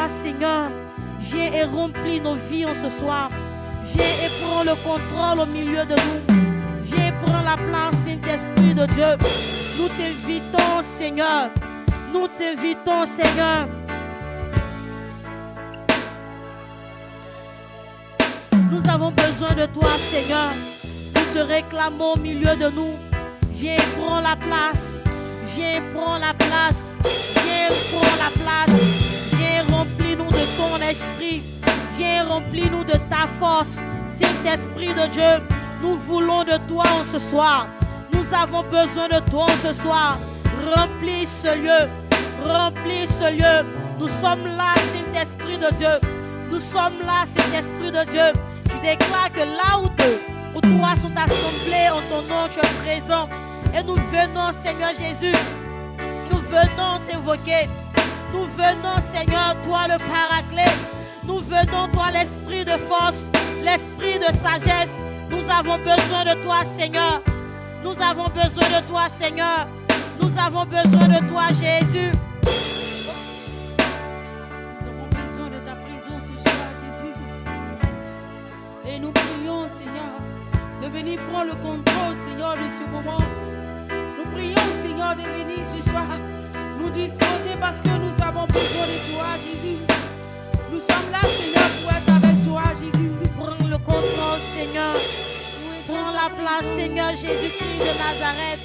toi, Seigneur. Viens et remplis nos vies en ce soir. Viens et prends le contrôle au milieu de nous. Viens et prends la place, Saint-Esprit de Dieu. Nous t'invitons, Seigneur. Nous t'invitons, Seigneur. Nous avons besoin de toi, Seigneur. Nous te réclamons au milieu de nous. Viens et prends la place. Viens et prends la place. Viens et prends la place. Viens et remplis-nous de ton esprit. Viens et remplis-nous de ta force. Saint-Esprit de Dieu, nous voulons de toi en ce soir. Nous avons besoin de toi en ce soir. Remplis ce lieu. Remplis ce lieu. Nous sommes là, Saint-Esprit de Dieu. Nous sommes là, Saint-Esprit de Dieu. Tu déclares que là où deux ou trois sont assemblés en ton nom, tu es présent. Et nous venons, Seigneur Jésus. Nous venons t'évoquer. Nous venons, Seigneur, toi le Paraclet. Nous venons, toi l'esprit de force, l'esprit de sagesse. Nous avons besoin de toi, Seigneur. Nous avons besoin de toi, Seigneur. Nous avons besoin de toi, Jésus. Nous avons besoin de ta présence ce soir, Jésus. Et nous prions, Seigneur, de venir prendre le contrôle, Seigneur, de ce moment. Nous prions, Seigneur, de venir ce soir nous disposer parce que nous avons besoin de toi, Jésus. Nous sommes là, Seigneur, pour être avec toi, Jésus. Prends le contrôle, Seigneur. Prends la place, Seigneur Jésus-Christ de Nazareth.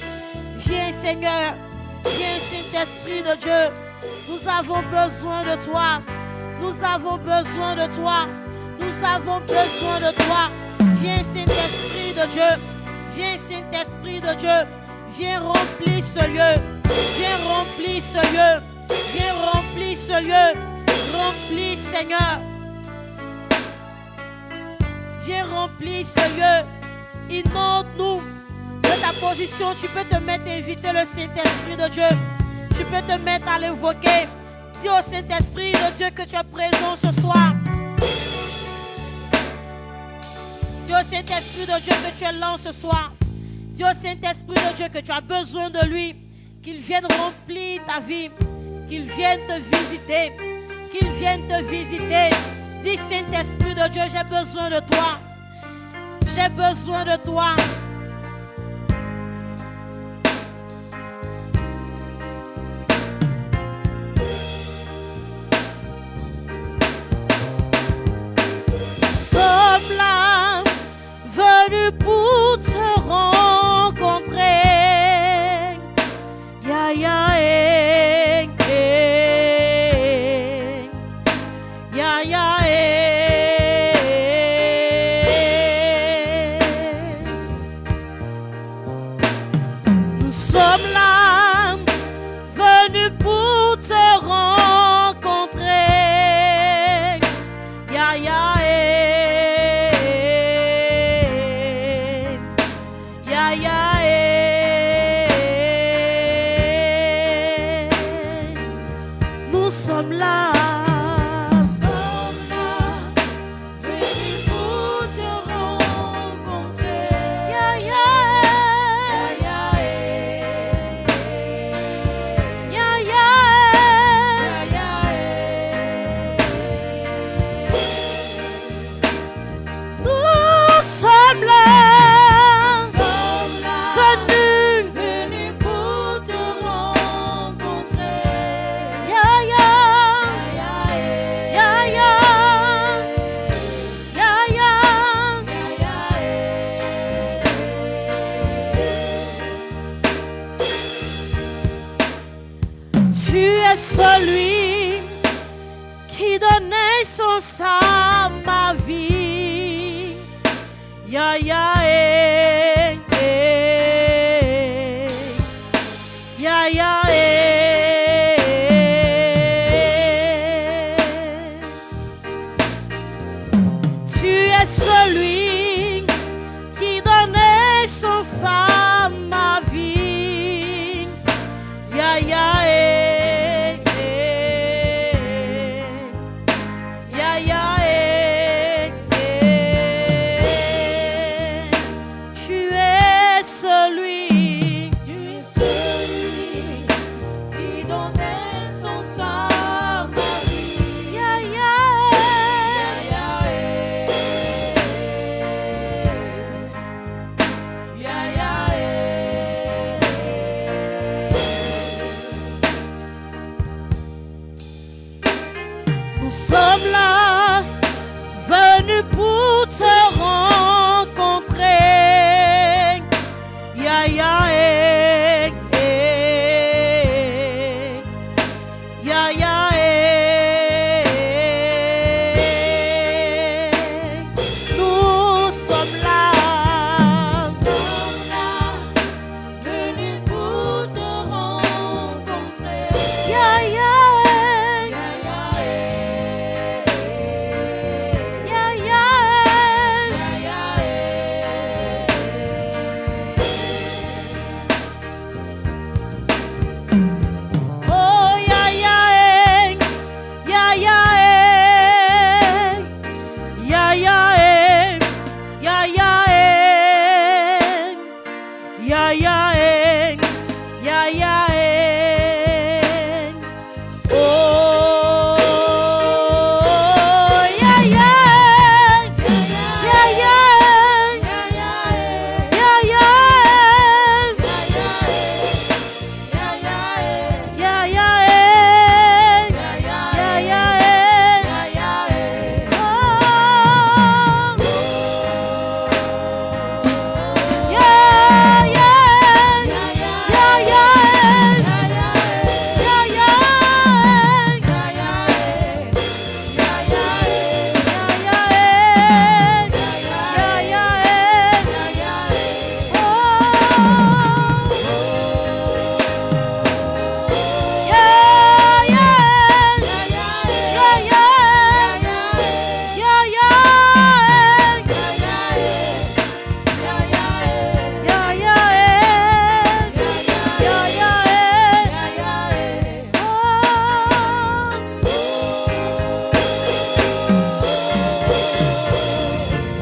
Viens, Seigneur. Viens, Saint-Esprit de Dieu. Nous avons besoin de toi. Nous avons besoin de toi. Nous avons besoin de toi. Viens, Saint-Esprit de Dieu. Viens, Saint-Esprit de Dieu. Viens remplir ce lieu. Viens remplir ce lieu. Viens remplir ce lieu. Remplis, Seigneur. Viens remplir ce lieu. Inonde-nous de ta position. Tu peux te mettre à inviter le Saint-Esprit de Dieu. Tu peux te mettre à l'invoquer. Dis au Saint-Esprit de Dieu que tu es présent ce soir. Dis au Saint-Esprit de Dieu que tu es là ce soir. Dis au Saint-Esprit de Dieu que tu as besoin de lui. Qu'il vienne remplir ta vie. Qu'il vienne te visiter. Qu'il vienne te visiter. Dis Saint-Esprit de Dieu, j'ai besoin de toi. J'ai besoin de toi. Nous sommes là, venus pour te rencontrer. Ya ya eh, eh. Ya ya eh. Nous sommes là, venus pour te rencontrer. Ya ya eh. Ya ya eh. Nous sommes là. Celui qui donnait son sang à ma vie. Ya ya eh, eh. Ya ya eh. Tu es celui qui donnait son sang à ma vie. Ya ya eh. Tu Nous sommes là, venus pour te rencontrer. Ya ya ya ya nous sommes là, venus pour te rencontrer. ya ya Ya ya ya ya ya ya oh ya ya ya ya ya ya ya ya ya ya ya oh ya ya ya ya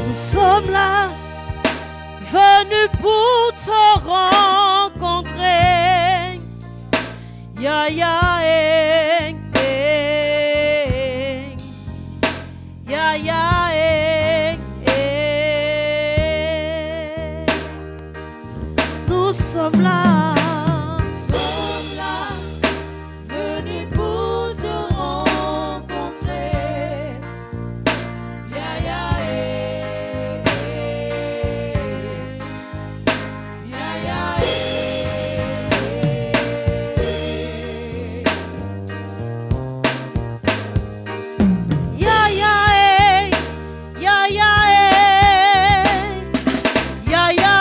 Nous sommes là, venus pour te rencontrer. Ya ya ya ya nous sommes là. venus pour te rencontrer. Ya ya ya ya Ya ya ya ya ya ya ya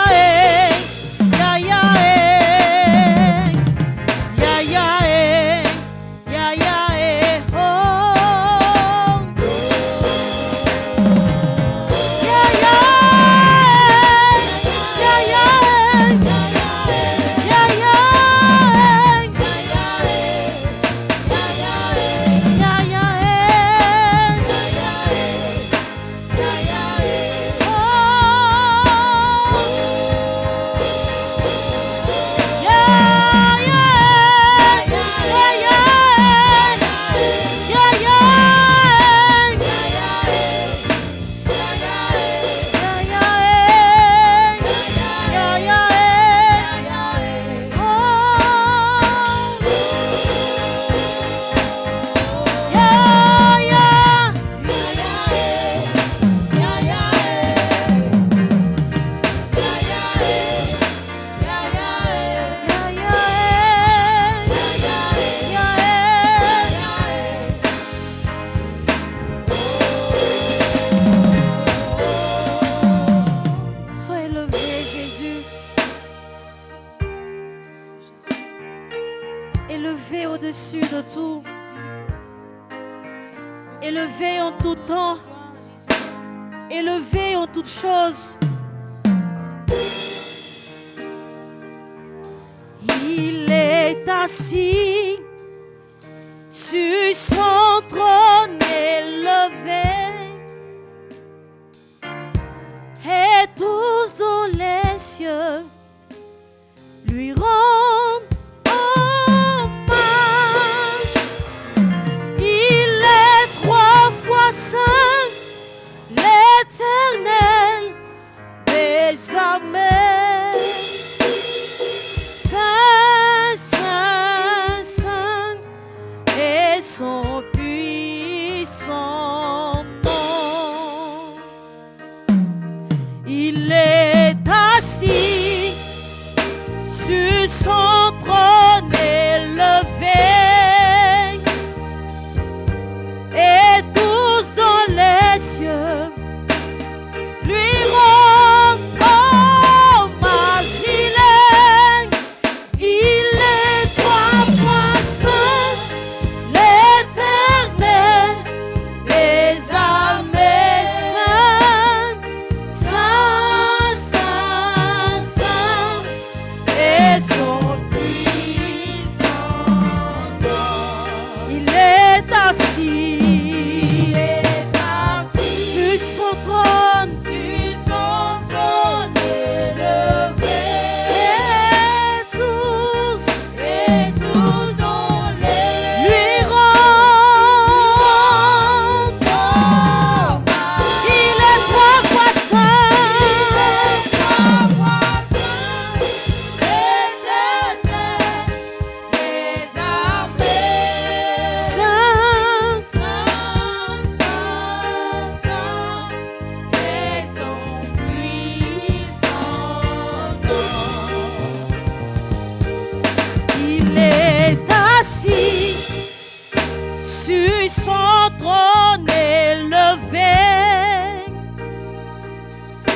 élevé au-dessus de tout, élevé en tout temps, élevé en toutes choses. Il est assis sur son trône élevé, et tous dans les cieux lui rendent hommage. Il est 3 fois saint, l'Éternel des armées. Saint, Saint, Saint, et son puits. cieux lui rendent hommage. Il est trois fois saint, l'Éternel des armées. Saint, Saint, Saint, Saint, et son puissant nom. Il est assis sur son trône élevé. Et tous dans les lui rendent hommage. Il est trois fois saint, l'Éternel des armées. saint, Saint, Saint, Saint, et son puissant nom. il est assis sur son trône élevé.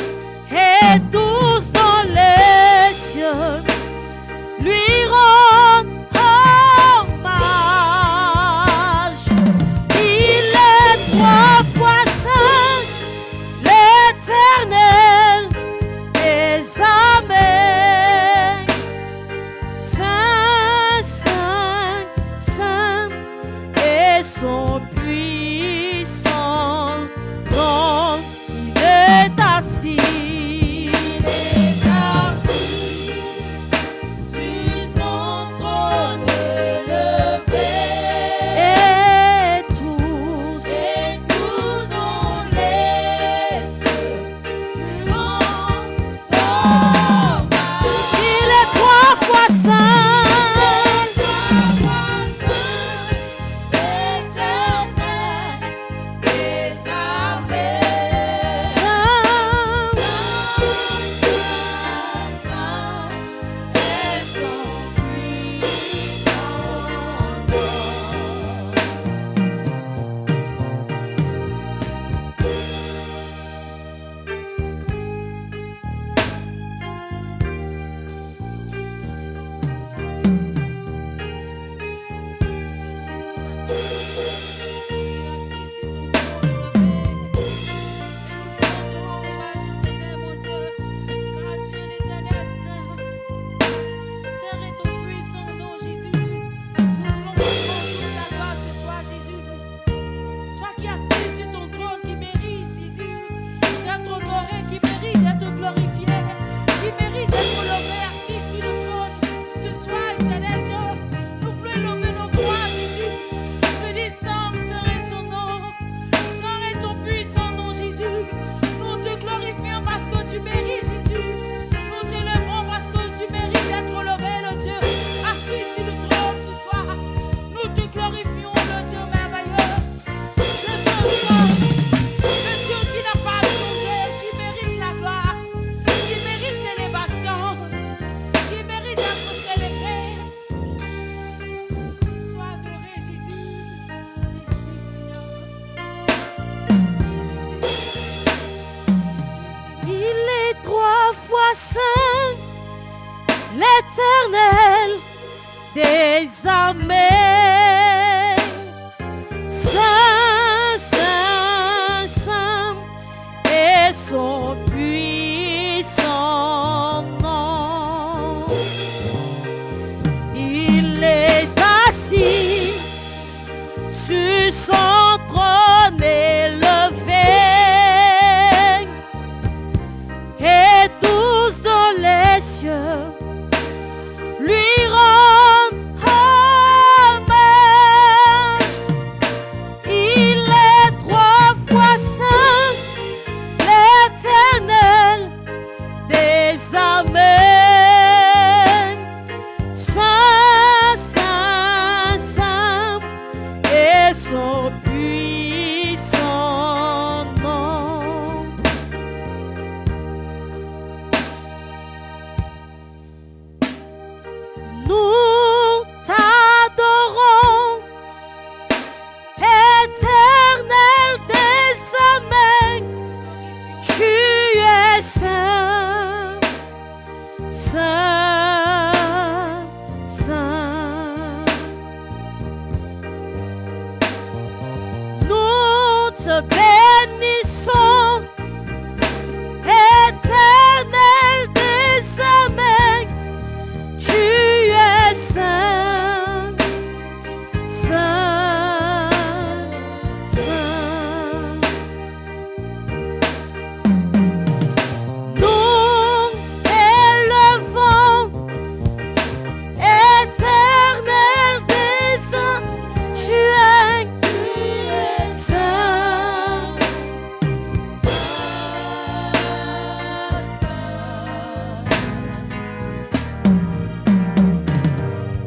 Et tous dans les cieux lui rendent hommage. Il est trois fois saint, l'Éternel des armées. Saint, Saint, Saint, et son puissant nom. Il est assis. Sur son trône élevé. Et tous Et tout dans les cieux lui rendent hommage. il est trois fois saint, L'Éternel des armées. saint, Toi qui assis sur ton trône, qui mérite, Jésus, d'être honoré, qui mérite d'être glorifié, qui mérite d'être honoré, assis sur le trône. Ce soir, éternel Dieu, nous voulons lever nos voix, Jésus. Nous disons, Saint serait ton nom, Saint est ton puissant nom, Jésus. Nous te glorifions parce que tu mérites, Jésus. Nous te lèverons parce que tu mérites d'être honoré, le Dieu. Assis sur le trône ce soir, nous te glorifions, le Dieu merveilleux. Le Dieu qui n'a pas changé, qui mérite la gloire, qui mérite l'élévation, qui mérite d'être célébré. Sois adoré, Jésus. Merci, Seigneur. Merci, Jésus. il est trois fois saint, l'Éternel des armées. Saint, Saint, Saint, et son puissant nom. Il est assis sur son trône élevé. Et tous dans les cieux lui rendent hommage. Il est trois fois saint, l'Éternel des armées. Saint, Saint, Saint, et son puissant nom. Nous t'adorons, Éternel des armées. te bénissons, Éternel des armées, tu es saint, saint, saint. Nous élevons, Éternel des armées, tu es saint,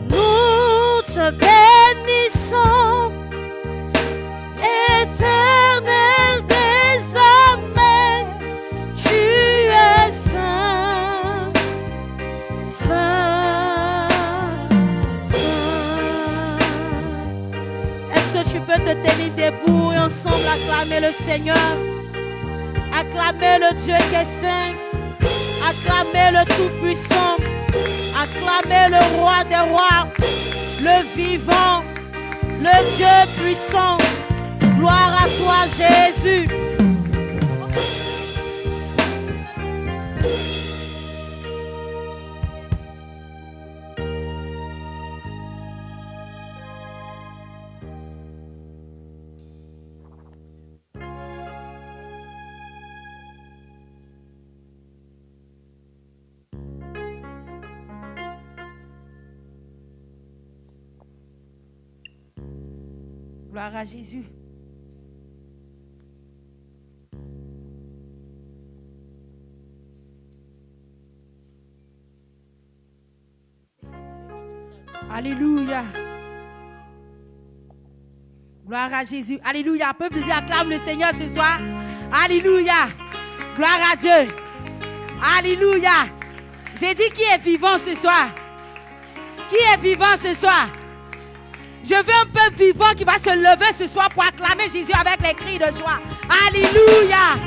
nous te bénissons, Éternel des armées, tu es saint, saint, saint. Est-ce que tu peux te tenir debout et ensemble acclamer le Seigneur? Acclamer le Dieu qui est saint, acclamer le Tout-Puissant, acclamer le Roi des Rois, le vivant, le Dieu puissant. Gloire à toi, Jésus. Gloire à Jésus. Alléluia. Gloire à Jésus. Alléluia. Peuple de Dieu, acclame le Seigneur ce soir. Alléluia. Gloire à Dieu. Alléluia. J'ai dit qui est vivant ce soir? Qui est vivant ce soir? Je veux un peuple vivant qui va se lever ce soir pour acclamer Jésus avec les cris de joie. Alléluia.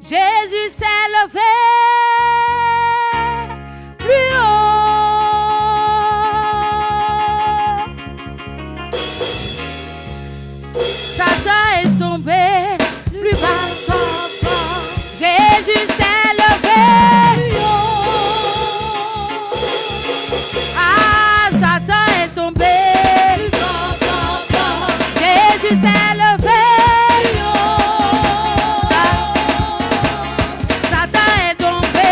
Jésus s'est levé plus haut. Satan est tombé plus bas. Jésus s'est levé plus haut. Ah, Satan est tombé. Jésus s'est levé. Satan est tombé.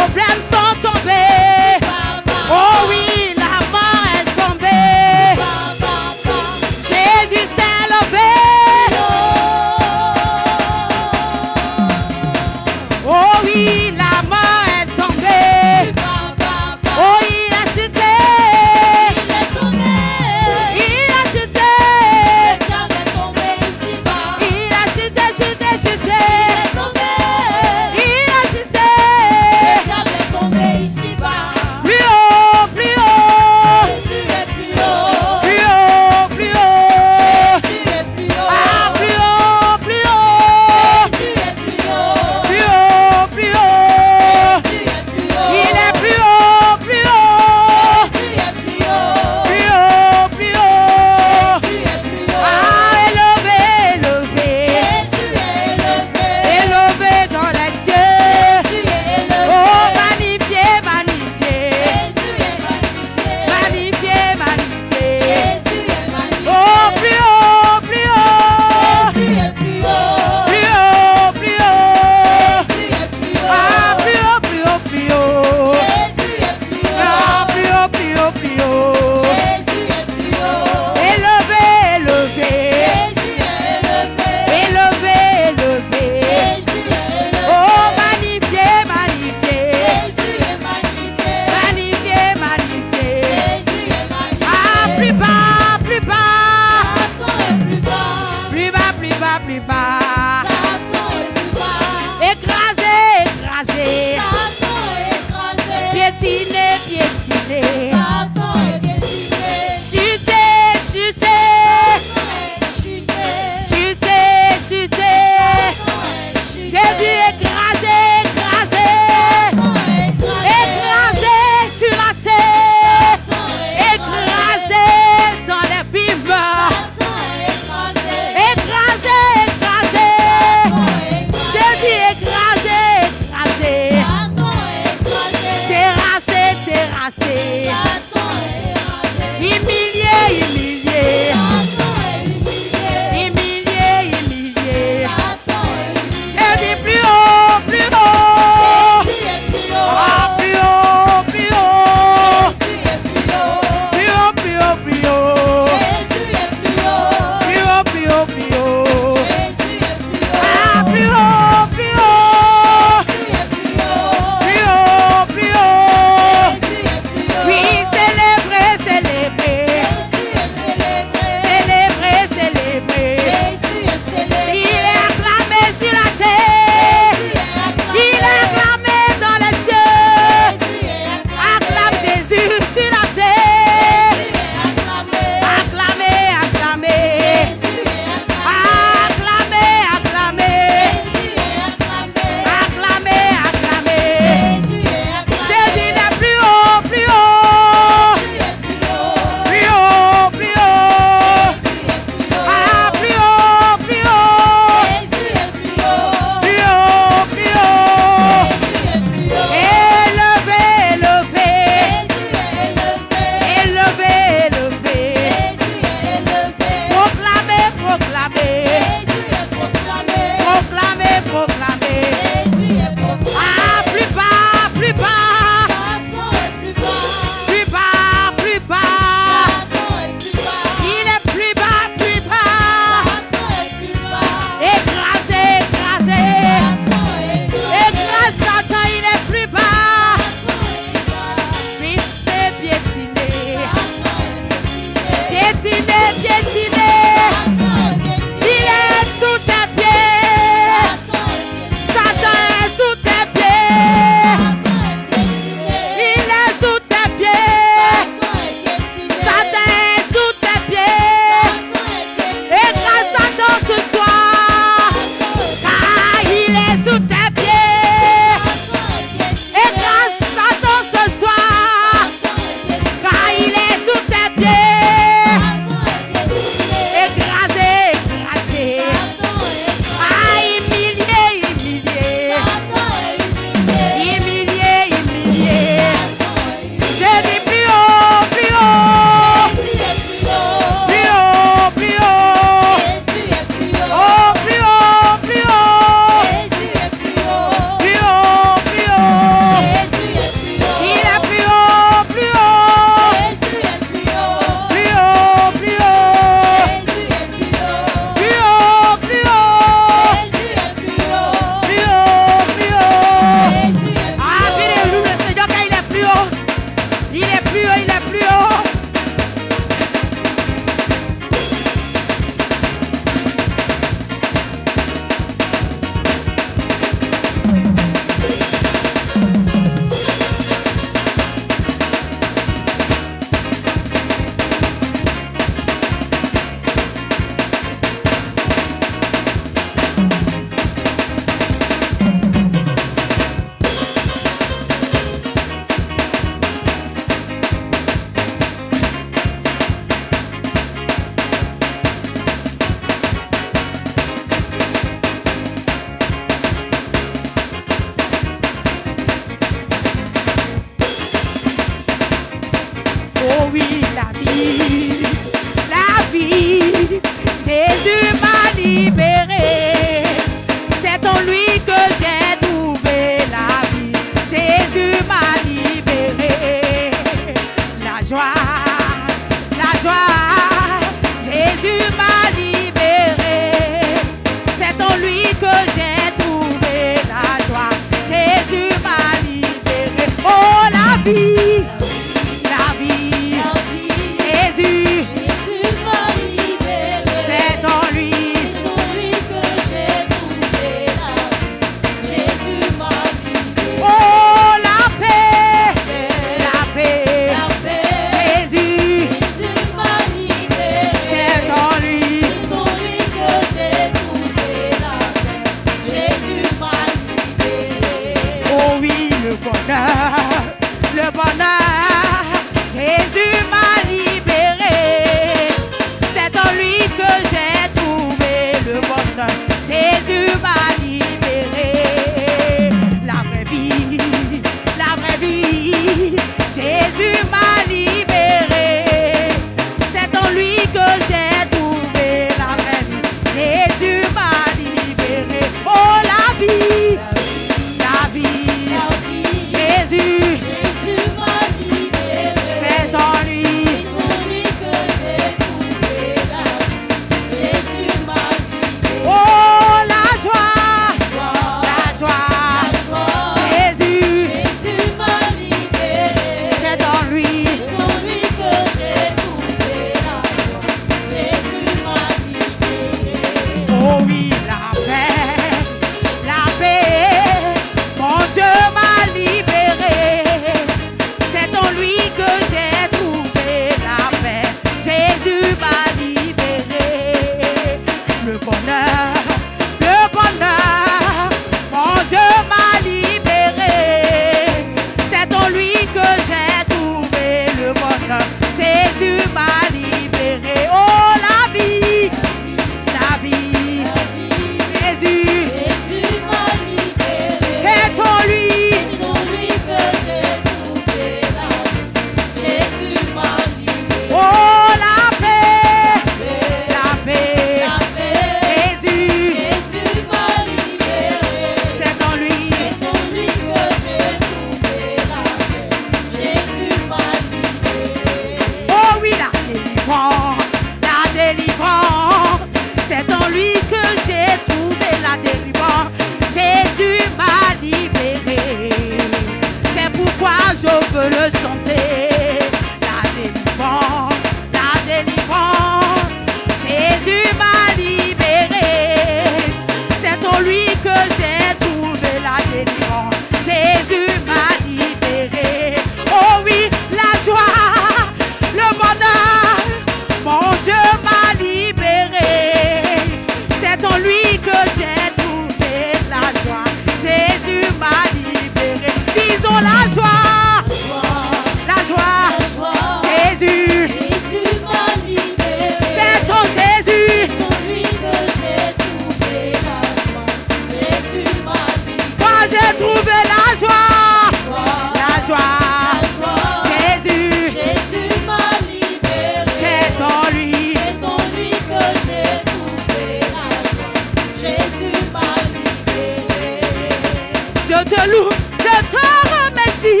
te loue, je te remercie.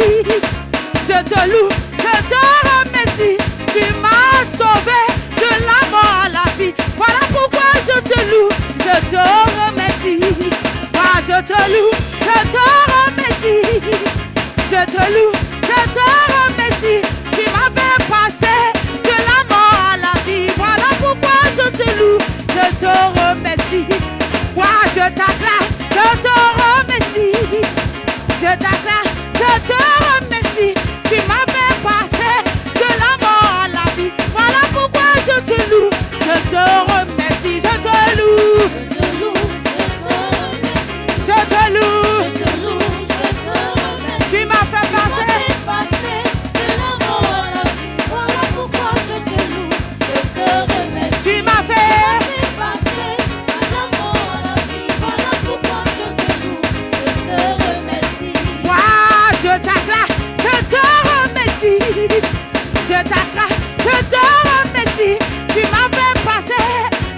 Je te loue, je te remercie. Tu m'as sauvé de la mort à la vie. Voilà pourquoi je te loue, je te remercie. Moi je te loue, je te remercie. Je te loue, je te remercie. Tu m'as fait passer de la mort à la vie. Voilà pourquoi je te loue, je te remercie. Moi je t'acclame, je te remercie. Je t'acclame, je te remercie. Tu m'as fait passer de la mort à la vie. Voilà pourquoi je te loue, je te remercie. Je te loue, je te loue, je te loue, je te loue, je te remercie. Tu m'as fait passer de la mort à la vie. Voilà pourquoi je te loue, je te remercie. Tu m'as fait passer de la mort à la vie. Voilà pourquoi je te loue, je te remercie. Moi je t'acclame, je te remercie. Je t'acclame, je te remercie. Tu m'as fait passer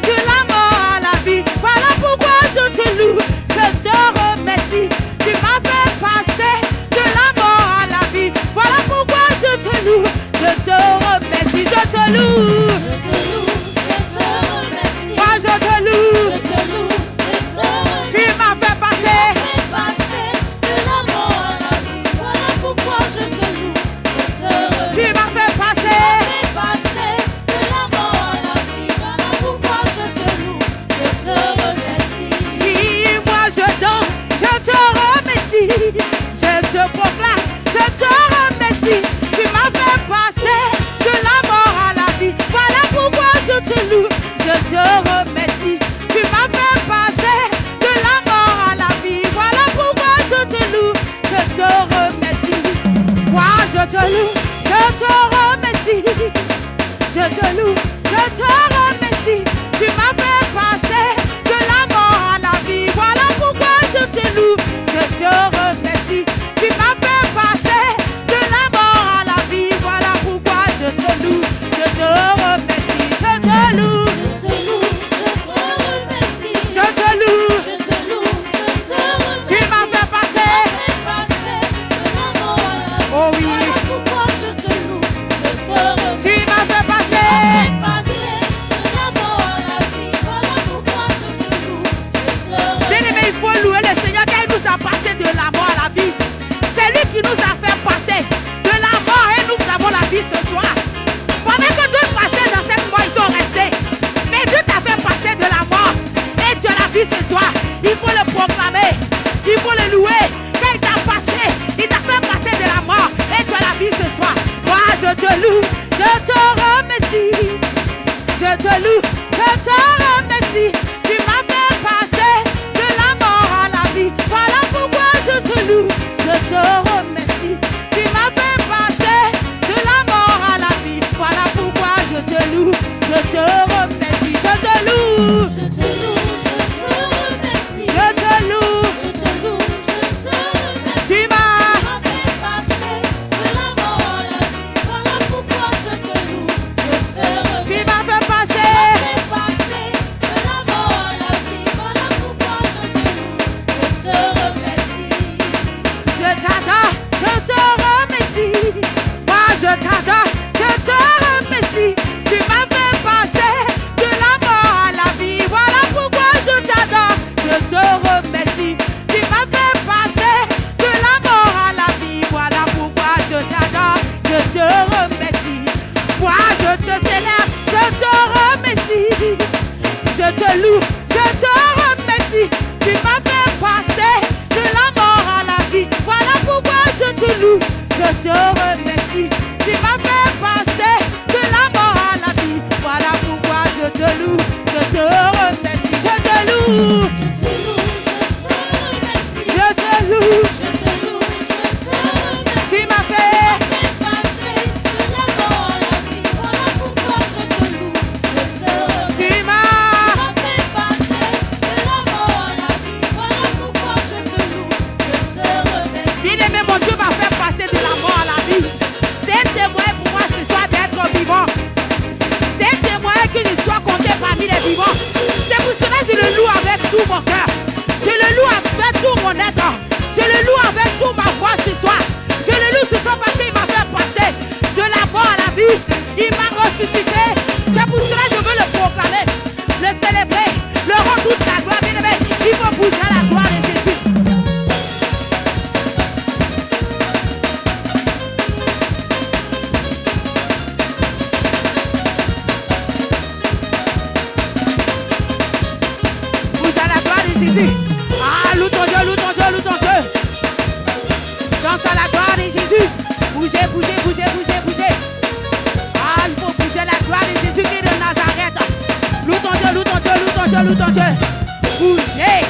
de la mort à la vie. Voilà pourquoi je te loue, je te remercie. Tu m'as fait passer de la mort à la vie. Voilà pourquoi je te loue, je te remercie. Je te loue, je te loue, je te remercie. Moi je te loue, je te loue, je te remercie. Tu m'as fait passer de la mort à la vie. Voilà pourquoi je te loue, je te remercie. Tu m'as fait passer de la mort à la vie. Voilà pourquoi je te loue, je te remercie. Oui, moi je danse, je te remercie. Je te proclame, je te remercie. Tu m'as fait passer de la mort à la vie. Voilà pourquoi je te loue, je te remercie. Tu m'as fait passer de la mort à la vie. Voilà pourquoi je te loue, je te remercie. Moi je te loue, je te remercie. Je te loue, je te remercie. Tu m'as fait passer de la mort à la vie. Voilà pourquoi je te loue, je te remercie. Tu m'as fait passer de la mort à la vie. Voilà pourquoi je te loue, je te remercie. Je te loue, je te loue, je te remercie. Je te loue, je te loue, je te remercie. Tu m'as fait passer de la mort à la vie. Oh oui. Voilà pourquoi je te loue, je te remercie. Tu m'as fait passer de la mort à la vie. Voilà pourquoi je te loue, je te remercie. Bien-aimé, il faut louer le Seigneur car il nous a passé de la mort à la vie. C'est lui qui nous a fait passer de la mort et nous avons la vie ce soir. Pendant que d'autres passaient dans cette mort, ils sont restés. Mais Dieu t'a fait passer de la mort et tu as la vie ce soir. Il faut le proclamer, il faut le louer. Quand il t'a passé, il t'a fait passer de la mort et tu as la vie ce soir. Moi je te loue, je te remercie. Je te loue, je te remercie. Tu m'as fait passer de la mort à la vie. Voilà pourquoi je te loue, je te remercie. Tu m'as fait passer de la mort à la vie. Voilà pourquoi je te loue, je te remercie. Je te loue, je te loue, je te remercie. Je te loue, je te loue, je te remercie. Tu m'as fait passer de la mort à la vie. Voilà pourquoi je te loue, je te remercie. Tu m'as fait passer de la mort à la vie. Voilà pourquoi je te loue, je te remercie. Je t'adore, je te remercie. Moi je t'adore, je te remercie. Tu m'as fait passer de la mort à la vie. Voilà pourquoi je t'adore, je te remercie. Tu m'as fait passer de la mort à la vie. Voilà pourquoi je t'adore, je te remercie. Moi je te célèbre, je te remercie. Je te loue, je te remercie. Tu m'as fait passer de la mort à la vie. Voilà pourquoi je te loue, je te remercie. Tu m'as fait passer de la mort à la vie. Voilà pourquoi je te loue, je te remercie. Je te loue, je te loue, je te remercie. Je te loue, je te loue, je te remercie. Tu m'as fait passer de la mort à la vie. Voilà pourquoi je te loue, je te remercie. Tu m'as fait passer de la mort à la vie. Voilà pourquoi je te loue, je te remercie. Bien-aimé, mon Dieu m'a fait passer de la mort à la vie. C'est un témoin pour moi ce soir d'être vivant. C'est un témoin que je sois compté parmi les vivants. C'est pour cela que je le loue avec tout mon cœur. Je le loue avec tout mon être. Je le loue avec toute ma voix ce soir. Je le loue ce soir parce qu'il m'a fait passer de la mort à la vie. Il m'a ressuscité. C'est pour cela que je veux le proclamer, le célébrer, le rendre toute la gloire. Bien aimé, il faut bouger à la gloire de Jésus. Bouge à la gloire de Jésus. Ah, loue ton Dieu, loue ton Dieu, loue ton Dieu. Danse à la gloire de Jésus. Bougez, bougez, bougez, bougez, bougez. Ah, il faut bouger à la gloire de Jésus qui est de Nazareth. Loue ton Dieu, loue ton Dieu, loue ton Dieu, loue ton Dieu. Bougez.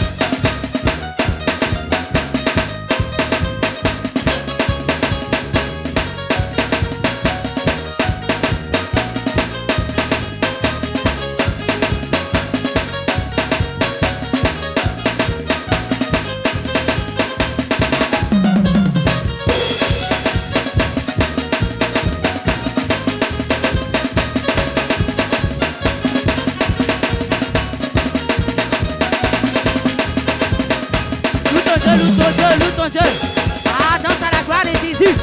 Loue ton Dieu. Ah, danse à la gloire de Jésus.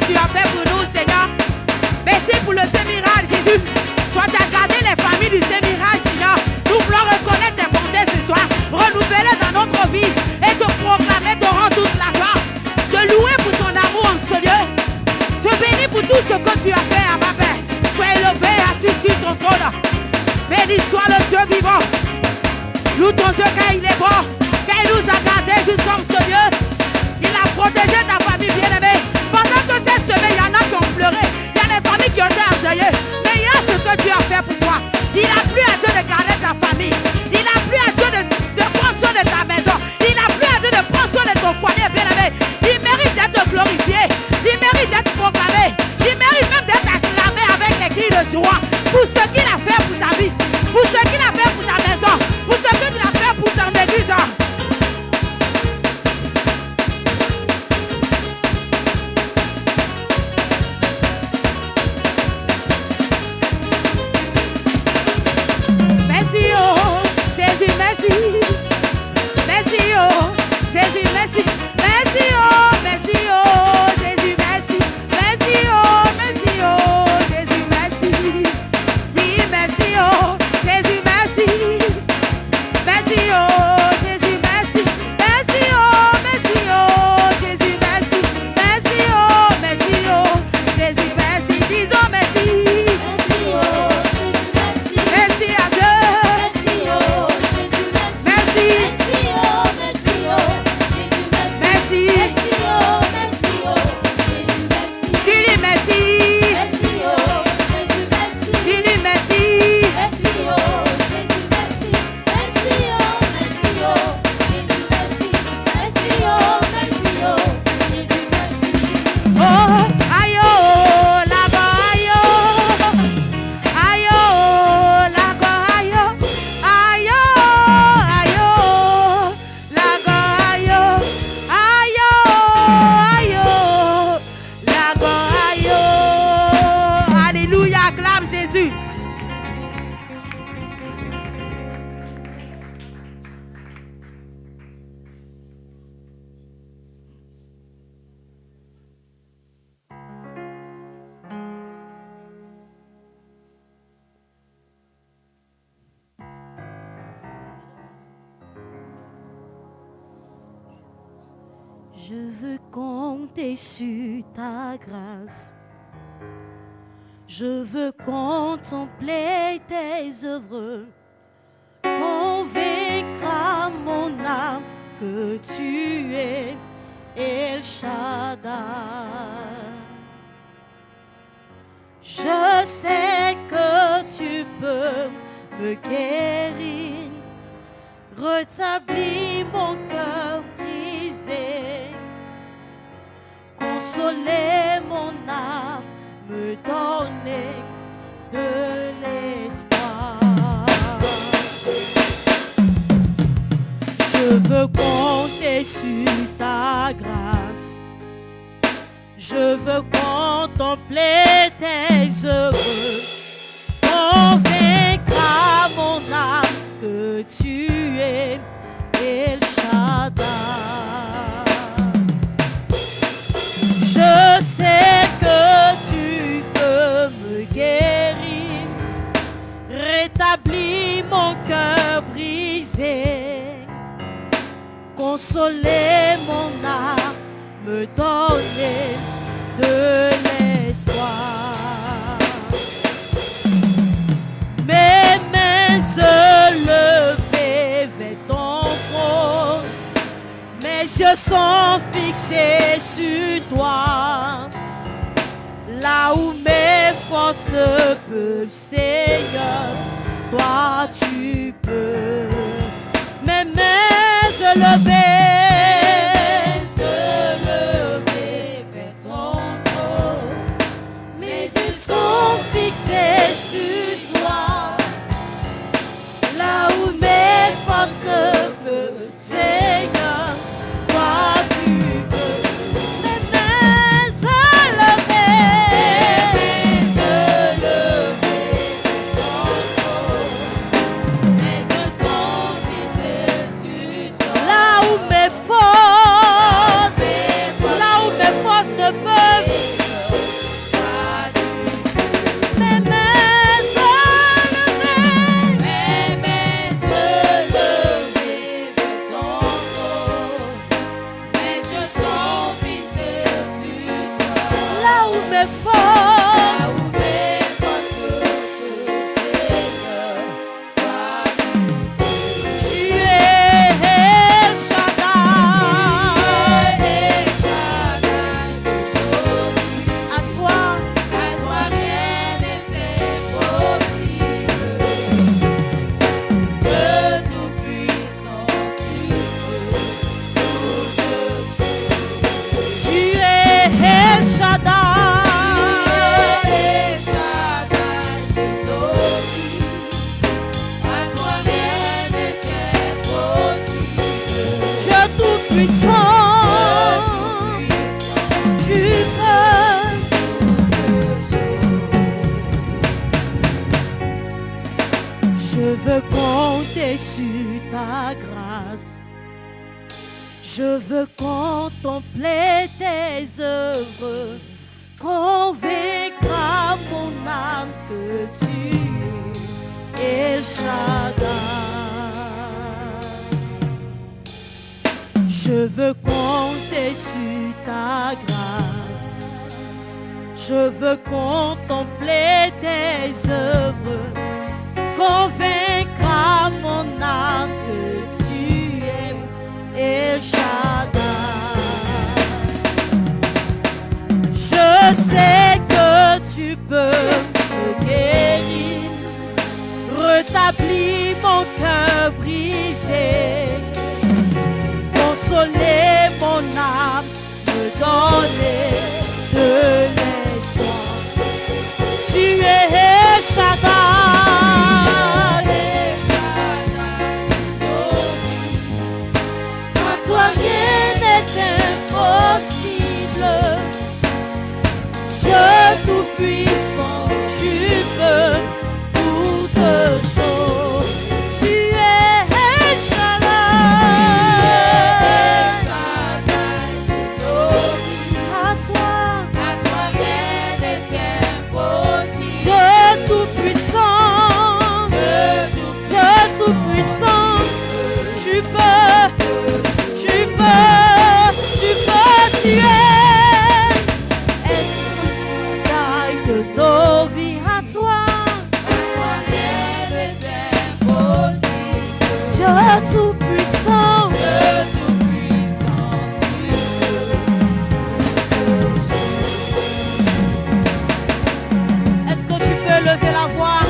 tu as fait pour nous, Seigneur. Merci pour le Saint-Miracle, Jésus. Toi, tu as gardé les familles du Saint-Miracle, Seigneur. Nous voulons reconnaître tes bontés ce soir, renouveler dans notre vie et te proclamer, te rendre toute la gloire. Te louer pour ton amour en ce lieu. Te bénir pour tout ce que tu as fait à ma Père. Sois élevé et assis sur ton trône. Béni soit le Dieu vivant. Loue ton Dieu car il est bon. Car il nous a gardés jusqu'en ce lieu. Il a protégé ta famille bien-aimée. Pendant que cette semaine, il y en a qui ont pleuré. Il y a des familles qui ont été endeuillées. Mais il y a ce que Dieu a fait pour toi. Il a plu à Dieu de garder ta famille. Il a plu à Dieu de prendre soin de ta maison. Il a plu à Dieu de prendre soin de ton foyer bien-aimé. Il mérite d'être glorifié. Il mérite d'être proclamé. Il mérite même d'être acclamé avec les cris de joie. Pour ce qu'il a fait pour ta vie. Pour ce qu'il a fait pour ta maison. Pour ce qu'il a fait pour ton église. Merci, oh Jésus, merci. Merci, oh Jésus, merci. Merci, oh, merci, oh Jésus, merci. Merci, oh, merci, oh Jésus, merci. Oui, merci, oh Jésus, merci. Merci, oh Jésus, merci. Merci, oh, merci, oh Jésus, merci. Merci, oh, merci, oh Jésus, merci. Disons merci. Merci, oh Jésus, merci. Merci à Dieu. Merci, oh Jésus, merci. Merci. Merci, oh, merci, oh Jésus, merci. Merci. Merci, oh, merci, oh Jésus, merci. Dis-lui merci. Merci, oh Jésus, merci. Dis-lui merci. Merci, oh Jésus, merci. Merci, oh, merci, oh Jésus, merci. Merci, oh, merci, oh Jésus, merci. Oh, aïe, oh, là-bas, aïe, oh. Aïe, oh, là-bas, aïe, oh. Aïe, oh, aïe, oh. Là-bas, aïe, oh. Aïe, oh, aïe, oh. Là-bas, aïe, oh. Alléluia, acclame Jésus. Je veux compter sur ta grâce. Je veux contempler tes œuvres. Convaincre mon âme que tu es El Shaddai. Je sais que tu peux me guérir, rétablir mon cœur brisé, consoler mon âme, me donner de l'espoir. Je veux compter sur ta grâce. Je veux contempler tes œuvres, convaincre à mon âme que tu es El Shaddai. Je sais que tu peux me guérir, rétablir mon cœur brisé, consoler mon âme, me donner de l'espoir. Mes mains levées vers ton trône, mes yeux sont fixés sur toi. Là où mes forces ne peuvent, Seigneur, toi tu peux. Mes mains levées vers ton trône, mes yeux sont fixés sur toi. Là où mes forces ne peuvent, Seigneur, toi tu peux. Mes mains levées vers ton trône, mes yeux sont fixés sur toi. Là où mes forces ne peuvent, Je veux contempler tes œuvres, convaincre à mon âme que tu es El Shaddai. Je veux compter sur ta grâce, je veux contempler tes œuvres, convaincre à mon âme que tu es El Shaddai. Je sais que tu peux me guérir, rétablir mon cœur brisé, consoler mon âme, me donner de l'espoir. Tu es El Shaddai. Toi rien n'est impossible, Dieu tout-puissant, tu peux toutes choses. Tu es El Shaddai. À toi rien n'est impossible, Dieu tout-puissant, Dieu tout-puissant, tu peux. Tu es El Shaddai de nos vies. À toi rien n'est impossible, Dieu tout-puissant, Est-ce que tu peux lever la voix?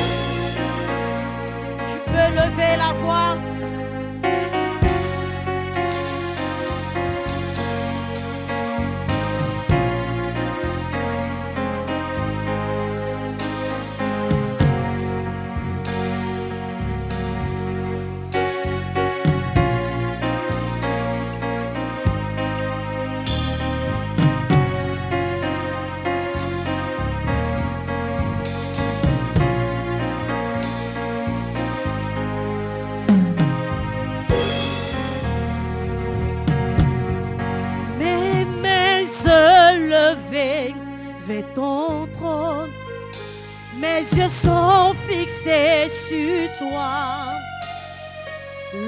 Tu peux lever la voix. Vers ton trône, mes yeux sont fixés sur toi,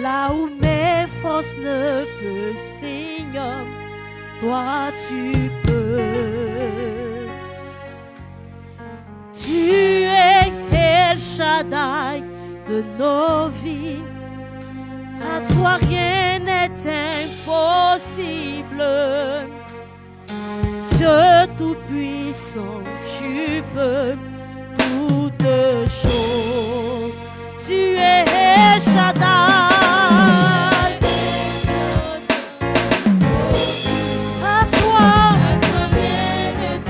là où mes forces ne peuvent, Seigneur, toi tu peux. Tu es El Shaddai de nos vies, à toi rien n'est impossible. Dieu tout-puissant, tu peux toutes choses. Tu es El Shaddai. À toi rien n'est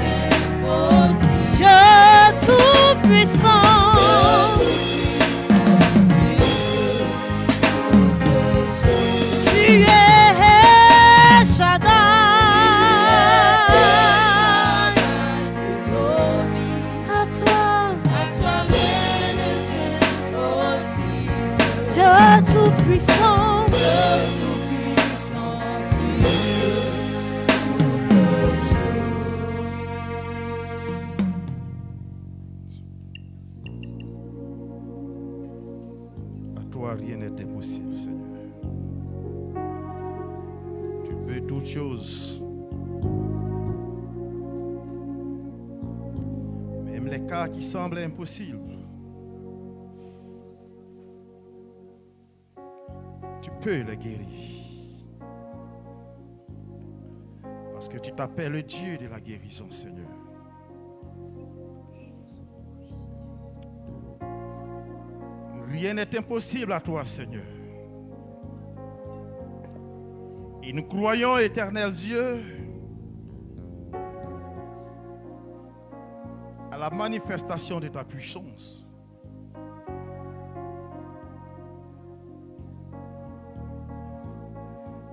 impossible, Dieu tout-puissant. Tu es El Shaddai. Tout-puissant, à toi rien n'est impossible, Seigneur. Tu peux toutes choses. les cas qui semblent impossibles. Tu peux les guérir. Parce que tu t'appelles le Dieu de la guérison, Seigneur. Rien n'est impossible à toi, Seigneur. Et nous croyons, éternel Dieu, à la manifestation de ta puissance.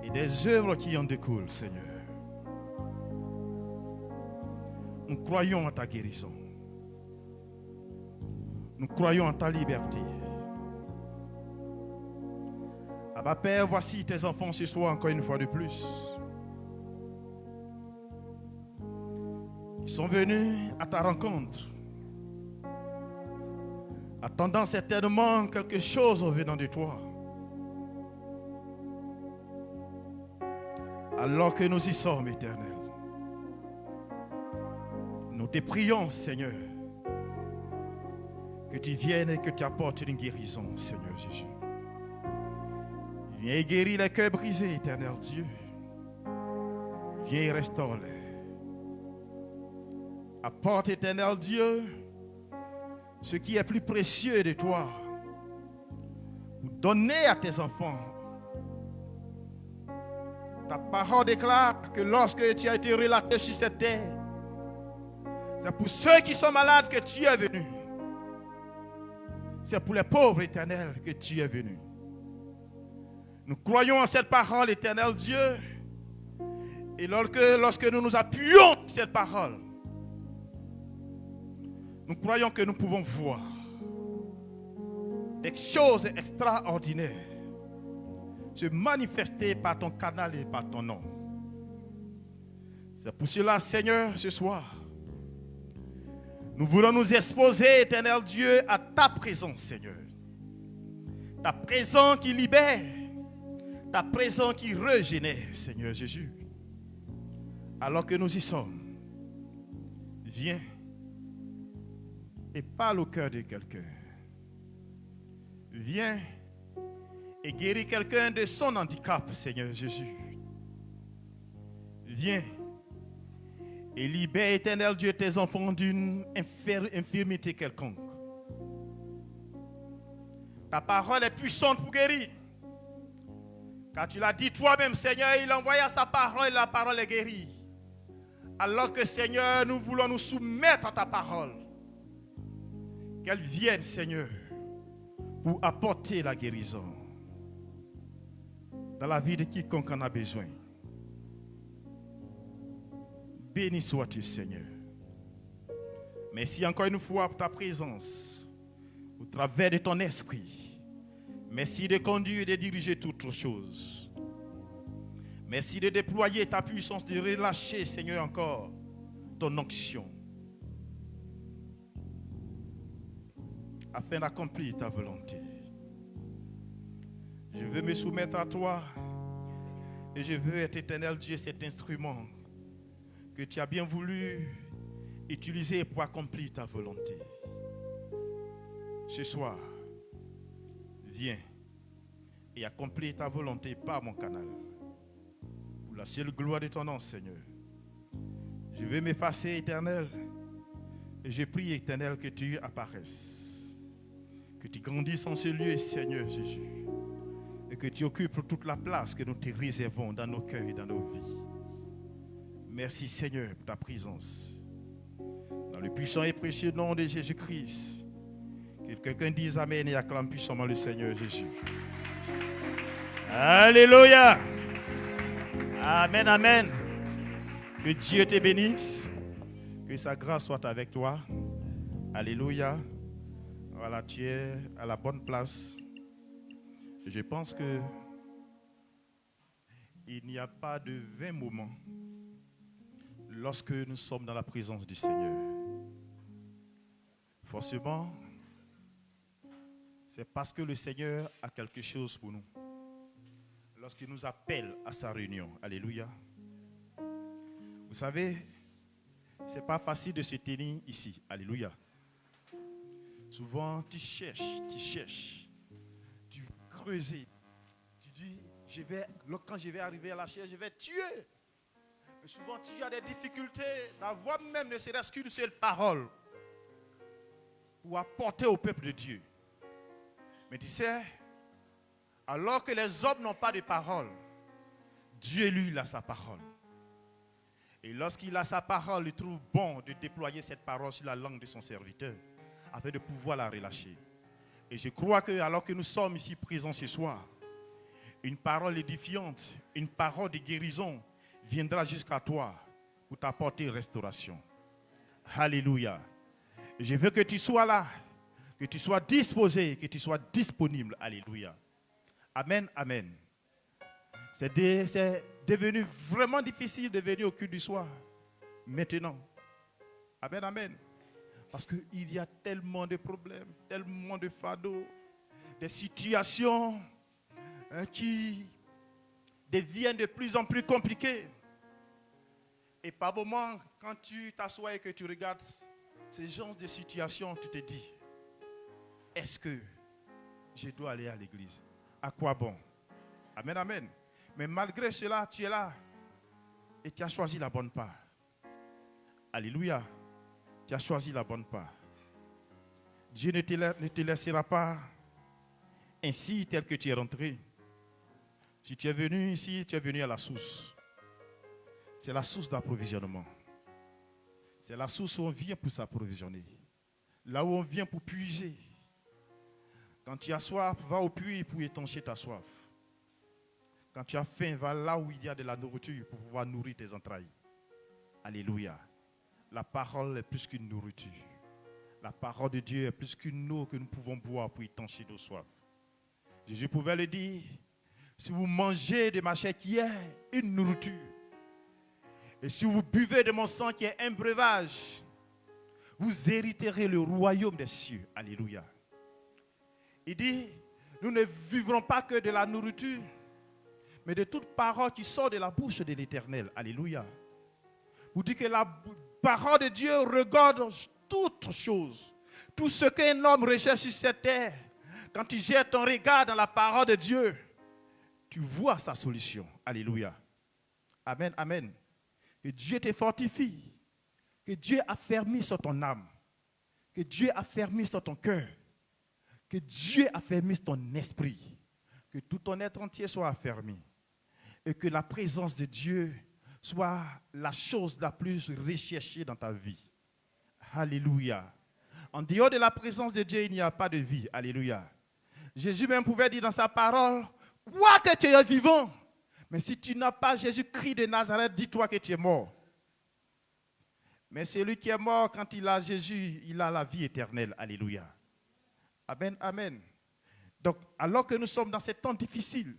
Et des œuvres qui en découlent, Seigneur. Nous croyons en ta guérison. Nous croyons en ta liberté. Abba Père, voici tes enfants ce soir encore une fois de plus. Ils sont venus à ta rencontre, attendant certainement quelque chose venant de toi. Alors que nous y sommes, Éternel, nous te prions, Seigneur, que tu viennes et que tu apportes une guérison, Seigneur Jésus. Viens et guéris les cœurs brisés, Éternel Dieu. Viens et restaure-les. Apporte, Éternel Dieu, ce qui est plus précieux de toi, pour donner à tes enfants. Ta parole déclare que lorsque tu as été relaté sur cette terre, c'est pour ceux qui sont malades que tu es venu. C'est pour les pauvres, Éternel, que tu es venu. Nous croyons en cette parole, Éternel Dieu. Et lorsque nous nous appuyons sur cette parole, nous croyons que nous pouvons voir des choses extraordinaires se manifester par ton canal et par ton nom. C'est pour cela, Seigneur, ce soir, nous voulons nous exposer, Éternel Dieu, à ta présence, Seigneur. Ta présence qui libère, ta présence qui régénère, Seigneur Jésus. Alors que nous y sommes, viens et parle au cœur de quelqu'un. Viens et guéris quelqu'un de son handicap, Seigneur Jésus. Viens et libère, Éternel Dieu, tes enfants d'une infirmité quelconque. Ta parole est puissante pour guérir. Car tu l'as dit toi-même, Seigneur, il envoya sa parole et la parole est guérie. Alors que, Seigneur, nous voulons nous soumettre à ta parole. Qu'elle vienne, Seigneur, pour apporter la guérison dans la vie de quiconque en a besoin. Béni sois-tu, Seigneur. Merci encore une fois pour ta présence, au travers de ton esprit. Merci de conduire et de diriger toutes choses. Merci de déployer ta puissance, de relâcher, Seigneur, encore ton onction, afin d'accomplir ta volonté. Je veux me soumettre à toi et je veux être, éternel Dieu, cet instrument que tu as bien voulu utiliser pour accomplir ta volonté. Ce soir, viens et accomplis ta volonté par mon canal. Pour la seule gloire de ton nom, Seigneur. Je veux m'effacer, Éternel, et je prie, Éternel, que tu apparaisses. Que tu grandisses en ce lieu, Seigneur Jésus. Et que tu occupes toute la place que nous te réservons dans nos cœurs et dans nos vies. Merci, Seigneur, pour ta présence. Dans le puissant et précieux nom de Jésus-Christ, que quelqu'un dise Amen et acclame puissamment le Seigneur Jésus. Alléluia. Amen, amen. Que Dieu te bénisse. Que sa grâce soit avec toi. Alléluia. Voilà, tu es à la bonne place. Je pense que il n'y a pas de vain moment lorsque nous sommes dans la présence du Seigneur. Forcément, c'est parce que le Seigneur a quelque chose pour nous. Lorsqu'il nous appelle à sa réunion. Alléluia. Vous savez, ce n'est pas facile de se tenir ici. Alléluia. Souvent, tu cherches, tu creuses, tu dis, quand je vais arriver à la chair, je vais tuer. Mais souvent, tu as des difficultés d'avoir même ne serait-ce qu'une seule parole pour apporter au peuple de Dieu. Mais tu sais, alors que les hommes n'ont pas de parole, Dieu, lui, il a sa parole. Et lorsqu'il a sa parole, il trouve bon de déployer cette parole sur la langue de son serviteur, afin de pouvoir la relâcher. Et je crois que alors que nous sommes ici présents ce soir, une parole édifiante, une parole de guérison viendra jusqu'à toi pour t'apporter restauration. Alléluia. Et je veux que tu sois là, que tu sois disposé, que tu sois disponible. Alléluia. Amen, amen. C'est devenu vraiment difficile de venir au culte du soir. Maintenant. Amen, amen. Parce qu'il y a tellement de problèmes, tellement de fardeaux, des situations qui deviennent de plus en plus compliquées. Et par moments, quand tu t'assois et que tu regardes ces genres de situations, tu te dis, est-ce que je dois aller à l'église? À quoi bon? Amen, amen. Mais malgré cela, tu es là et tu as choisi la bonne part. Alléluia. Tu as choisi la bonne part. Dieu ne te laissera pas ainsi tel que tu es rentré. Si tu es venu ici, tu es venu à la source. C'est la source d'approvisionnement. C'est la source où on vient pour s'approvisionner. Là où on vient pour puiser. Quand tu as soif, va au puits pour étancher ta soif. Quand tu as faim, va là où il y a de la nourriture pour pouvoir nourrir tes entrailles. Alléluia. La parole est plus qu'une nourriture. La parole de Dieu est plus qu'une eau que nous pouvons boire pour étancher nos soifs. Jésus pouvait le dire, si vous mangez de ma chair qui est une nourriture, et si vous buvez de mon sang qui est un breuvage, vous hériterez le royaume des cieux. Alléluia. Il dit, nous ne vivrons pas que de la nourriture, mais de toute parole qui sort de la bouche de l'Éternel. Alléluia. Vous dites que la parole de Dieu regarde toutes choses. Tout ce qu'un homme recherche sur cette terre, quand il jette ton regard dans la parole de Dieu, tu vois sa solution. Alléluia. Amen, amen. Que Dieu te fortifie. Que Dieu affermisse sur ton âme. Que Dieu affermisse sur ton cœur. Que Dieu affermisse ton esprit. Que tout ton être entier soit affermi. Et que la présence de Dieu soit la chose la plus recherchée dans ta vie. Alléluia. En dehors de la présence de Dieu, il n'y a pas de vie. Alléluia. Jésus même pouvait dire dans sa parole, quoi que tu es vivant, mais si tu n'as pas Jésus-Christ de Nazareth, dis-toi que tu es mort. Mais celui qui est mort, quand il a Jésus, il a la vie éternelle. Alléluia. Amen, amen. Donc, alors que nous sommes dans ces temps difficiles,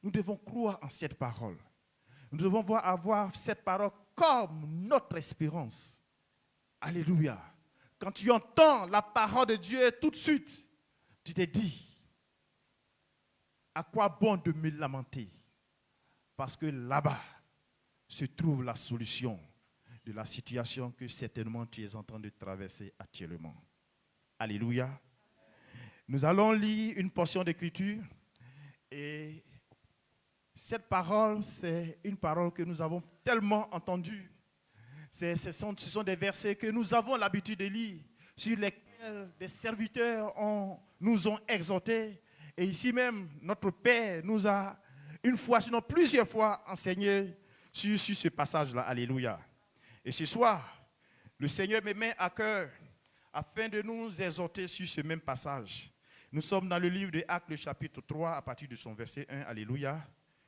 nous devons croire en cette parole. Nous devons avoir cette parole comme notre espérance. Alléluia. Quand tu entends la parole de Dieu tout de suite, tu te dis, à quoi bon de me lamenter? Parce que là-bas se trouve la solution de la situation que certainement tu es en train de traverser actuellement. Alléluia. Nous allons lire une portion d'écriture et cette parole, c'est une parole que nous avons tellement entendue. Ce sont des versets que nous avons l'habitude de lire, sur lesquels des serviteurs nous ont exhortés. Et ici même, notre Père nous a une fois, sinon plusieurs fois, enseigné sur ce passage-là. Alléluia. Et ce soir, le Seigneur me met à cœur afin de nous exhorter sur ce même passage. Nous sommes dans le livre de Actes, le chapitre 3, à partir de son verset 1. Alléluia.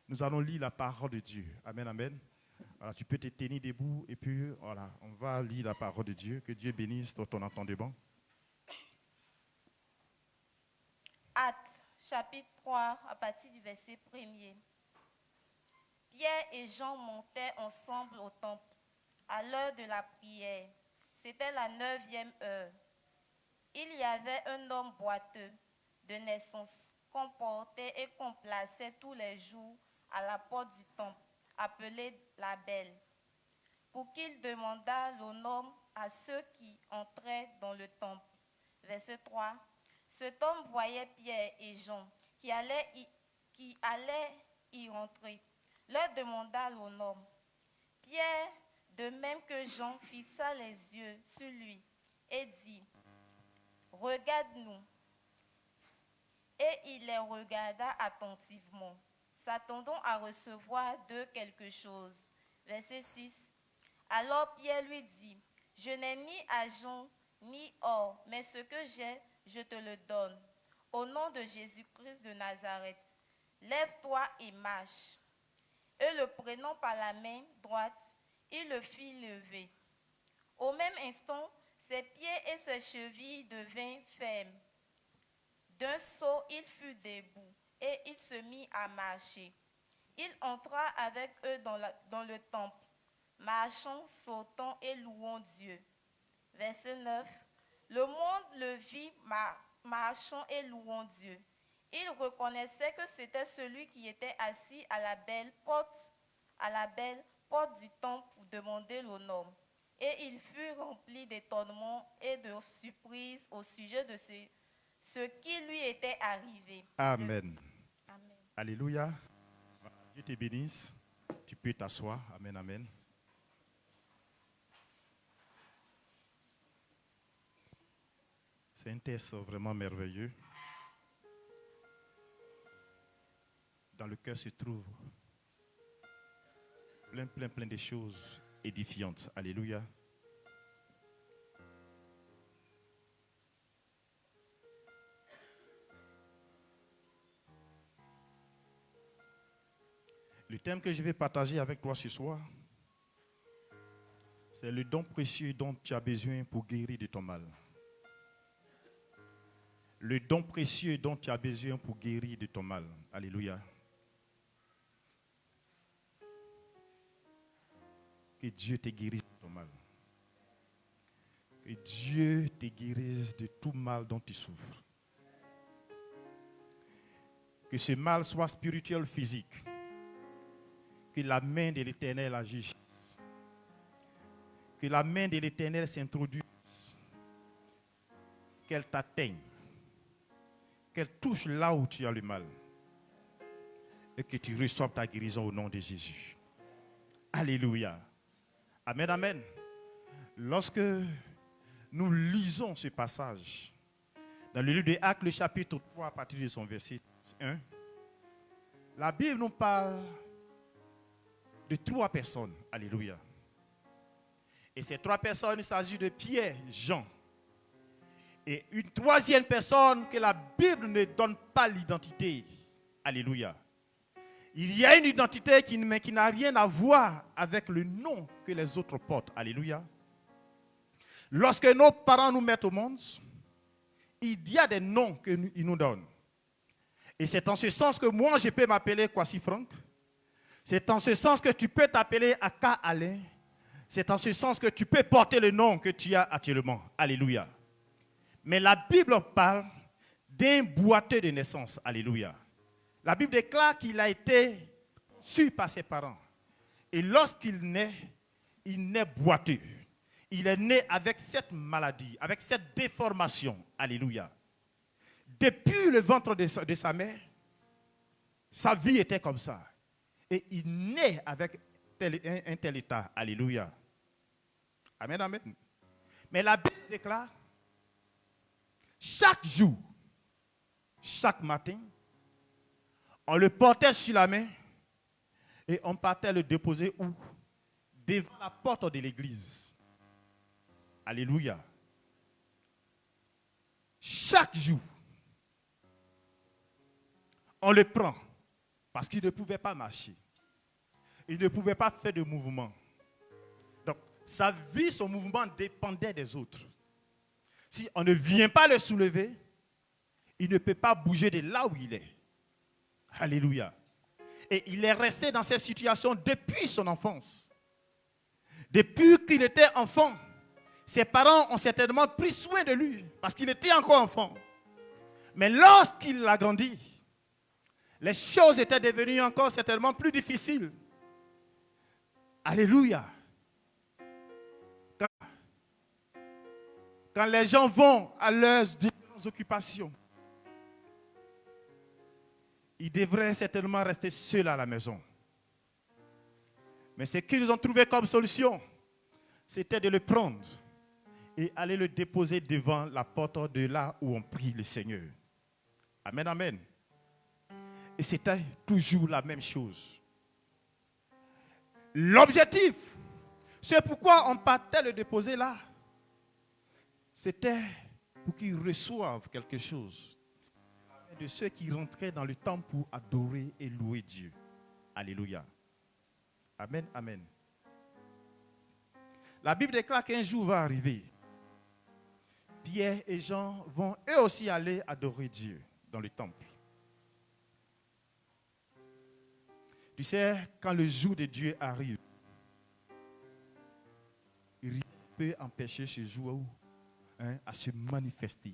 Nous allons lire la parole de Dieu. Amen, amen. Alors, tu peux te tenir debout et puis voilà, on va lire la parole de Dieu. Que Dieu bénisse ton entendement. Actes, chapitre 3, à partir du verset 1er. Pierre et Jean montaient ensemble au temple à l'heure de la prière. C'était la 9e heure. Il y avait un homme boiteux de naissance qu'on portait et qu'on plaçait tous les jours à la porte du temple, appelé la Belle, pour qu'il demandât le nom à ceux qui entraient dans le temple. Verset 3. Cet homme voyait Pierre et Jean qui allaient y rentrer. Leur demanda le nom. Pierre, de même que Jean, fixa les yeux sur lui et dit, « Regarde-nous. » Et il les regarda attentivement, s'attendant à recevoir d'eux quelque chose. Verset 6. Alors Pierre lui dit, « Je n'ai ni argent ni or, mais ce que j'ai, je te le donne. Au nom de Jésus-Christ de Nazareth, lève-toi et marche. » Et le prenant par la main droite, il le fit lever. Au même instant, ses pieds et ses chevilles devinrent fermes. D'un saut, il fut debout et il se mit à marcher. Il entra avec eux dans le temple, marchant, sautant et louant Dieu. Verset 9. Le monde le vit marchant et louant Dieu. Il reconnaissait que c'était celui qui était assis à la belle porte du temple pour demander le nom. Et il fut rempli d'étonnement et de surprise au sujet de ce qui lui était arrivé. Amen. Amen. Alléluia. Dieu te bénisse. Tu peux t'asseoir. Amen, amen. C'est un texte vraiment merveilleux. Dans le cœur se trouve plein de choses édifiantes. Alléluia. Le thème que je vais partager avec toi ce soir, c'est le don précieux dont tu as besoin pour guérir de ton mal. Le don précieux dont tu as besoin pour guérir de ton mal. Alléluia. Que Dieu te guérisse de ton mal. Que Dieu te guérisse de tout mal dont tu souffres. Que ce mal soit spirituel, physique. Que la main de l'Éternel agisse. Que la main de l'Éternel s'introduise. Qu'elle t'atteigne. Qu'elle touche là où tu as le mal. Et que tu reçoives ta guérison au nom de Jésus. Alléluia. Amen, amen. Lorsque nous lisons ce passage, dans le livre des Actes, le chapitre 3, à partir de son verset 1, la Bible nous parle de 3 personnes. Alléluia. Et ces 3 personnes, il s'agit de Pierre, Jean. Et une 3e personne que la Bible ne donne pas l'identité. Alléluia. Il y a une identité qui n'a rien à voir avec le nom que les autres portent. Alléluia. Lorsque nos parents nous mettent au monde, il y a des noms qu'ils nous donnent. Et c'est en ce sens que moi, je peux m'appeler Kwasi Franck. C'est en ce sens que tu peux t'appeler Aka Alain. C'est en ce sens que tu peux porter le nom que tu as actuellement. Alléluia. Mais la Bible parle d'un boiteux de naissance. Alléluia. La Bible déclare qu'il a été conçu par ses parents. Et lorsqu'il naît, il naît boiteux. Il est né avec cette maladie, avec cette déformation. Alléluia. Depuis le ventre de sa mère, sa vie était comme ça. Et il naît avec un tel état. Alléluia. Amen, amen. Mais la Bible déclare, chaque jour, chaque matin, on le portait sur la main et on partait le déposer où? Devant la porte de l'église. Alléluia. Chaque jour, on le prend parce qu'il ne pouvait pas marcher. Il ne pouvait pas faire de mouvement. Donc, sa vie, son mouvement dépendait des autres. Si on ne vient pas le soulever, il ne peut pas bouger de là où il est. Alléluia. Et il est resté dans cette situation depuis son enfance. Depuis qu'il était enfant, ses parents ont certainement pris soin de lui parce qu'il était encore enfant. Mais lorsqu'il a grandi, les choses étaient devenues encore certainement plus difficiles. Alléluia. quand les gens vont à leurs différentes occupations, ils devraient certainement rester seuls à la maison. Mais ce qu'ils ont trouvé comme solution, c'était de le prendre et aller le déposer devant la porte de là où on prie le Seigneur. Amen, amen. Et c'était toujours la même chose. L'objectif, c'est pourquoi on partait le déposer là. C'était pour qu'ils reçoivent quelque chose de ceux qui rentraient dans le temple pour adorer et louer Dieu. Alléluia. Amen, amen. La Bible déclare qu'un jour va arriver. Pierre et Jean vont eux aussi aller adorer Dieu dans le temple. Tu sais, quand le jour de Dieu arrive, rien ne peut empêcher ce jour à se manifester.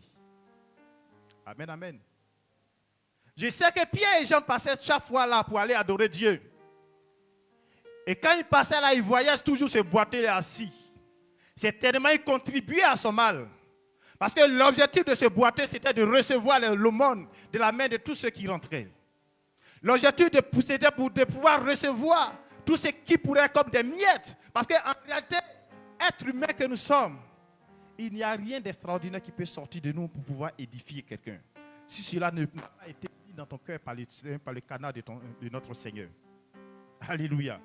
Amen, amen. Je sais que Pierre et Jean passaient chaque fois là pour aller adorer Dieu. Et quand ils passaient là, ils voyaient toujours ce boiteux assis. Certainement, ils contribuaient à son mal. Parce que l'objectif de ce boiteux, c'était de recevoir l'aumône de la main de tous ceux qui rentraient. L'objectif, c'était de pouvoir recevoir tout ce qui pourrait comme des miettes. Parce qu'en réalité, être humain que nous sommes, il n'y a rien d'extraordinaire qui peut sortir de nous pour pouvoir édifier quelqu'un. Si cela n'a pas été mis dans ton cœur par le canal de notre Seigneur. Alléluia.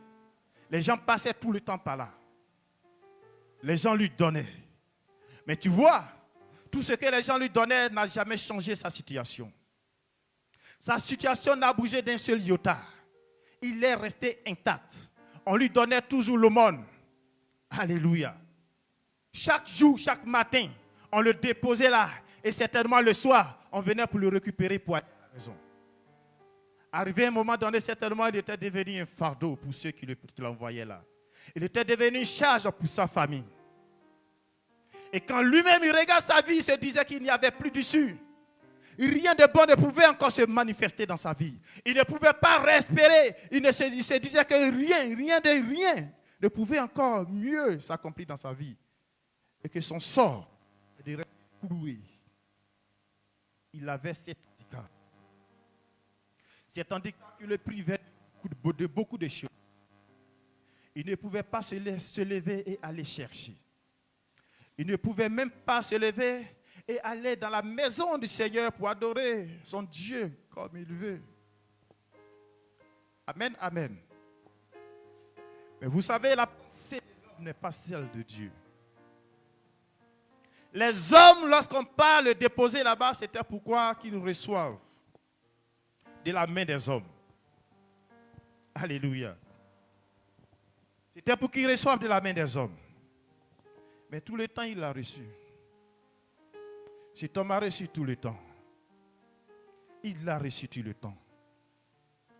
Les gens passaient tout le temps par là. Les gens lui donnaient. Mais tu vois, tout ce que les gens lui donnaient n'a jamais changé sa situation. Sa situation n'a bougé d'un seul iota. Il est resté intact. On lui donnait toujours l'aumône. Alléluia. Chaque jour, chaque matin, on le déposait là. Et certainement le soir, on venait pour le récupérer pour aller à la maison. Arrivé un moment donné, certainement, il était devenu un fardeau pour ceux qui l'envoyaient là. Il était devenu une charge pour sa famille. Et quand lui-même il regarde sa vie, il se disait qu'il n'y avait plus d'issue. Rien de bon ne pouvait encore se manifester dans sa vie. Il ne pouvait pas respirer. Il se disait que rien ne pouvait encore mieux s'accomplir dans sa vie. Et que son sort était de rester cloué. Il avait cet handicap. Cet handicap qui le privait de beaucoup de choses. Il ne pouvait pas se lever et aller chercher. Il ne pouvait même pas se lever et aller dans la maison du Seigneur pour adorer son Dieu comme il veut. Amen, amen. Mais vous savez, la pensée de l'homme n'est pas celle de Dieu. Les hommes, lorsqu'on parle de déposer là-bas, c'était pourquoi qu'ils reçoivent de la main des hommes. Alléluia. C'était pour qu'ils reçoivent de la main des hommes. Mais tout le temps, il l'a reçu. Cet homme a reçu tout le temps. Il l'a reçu tout le temps.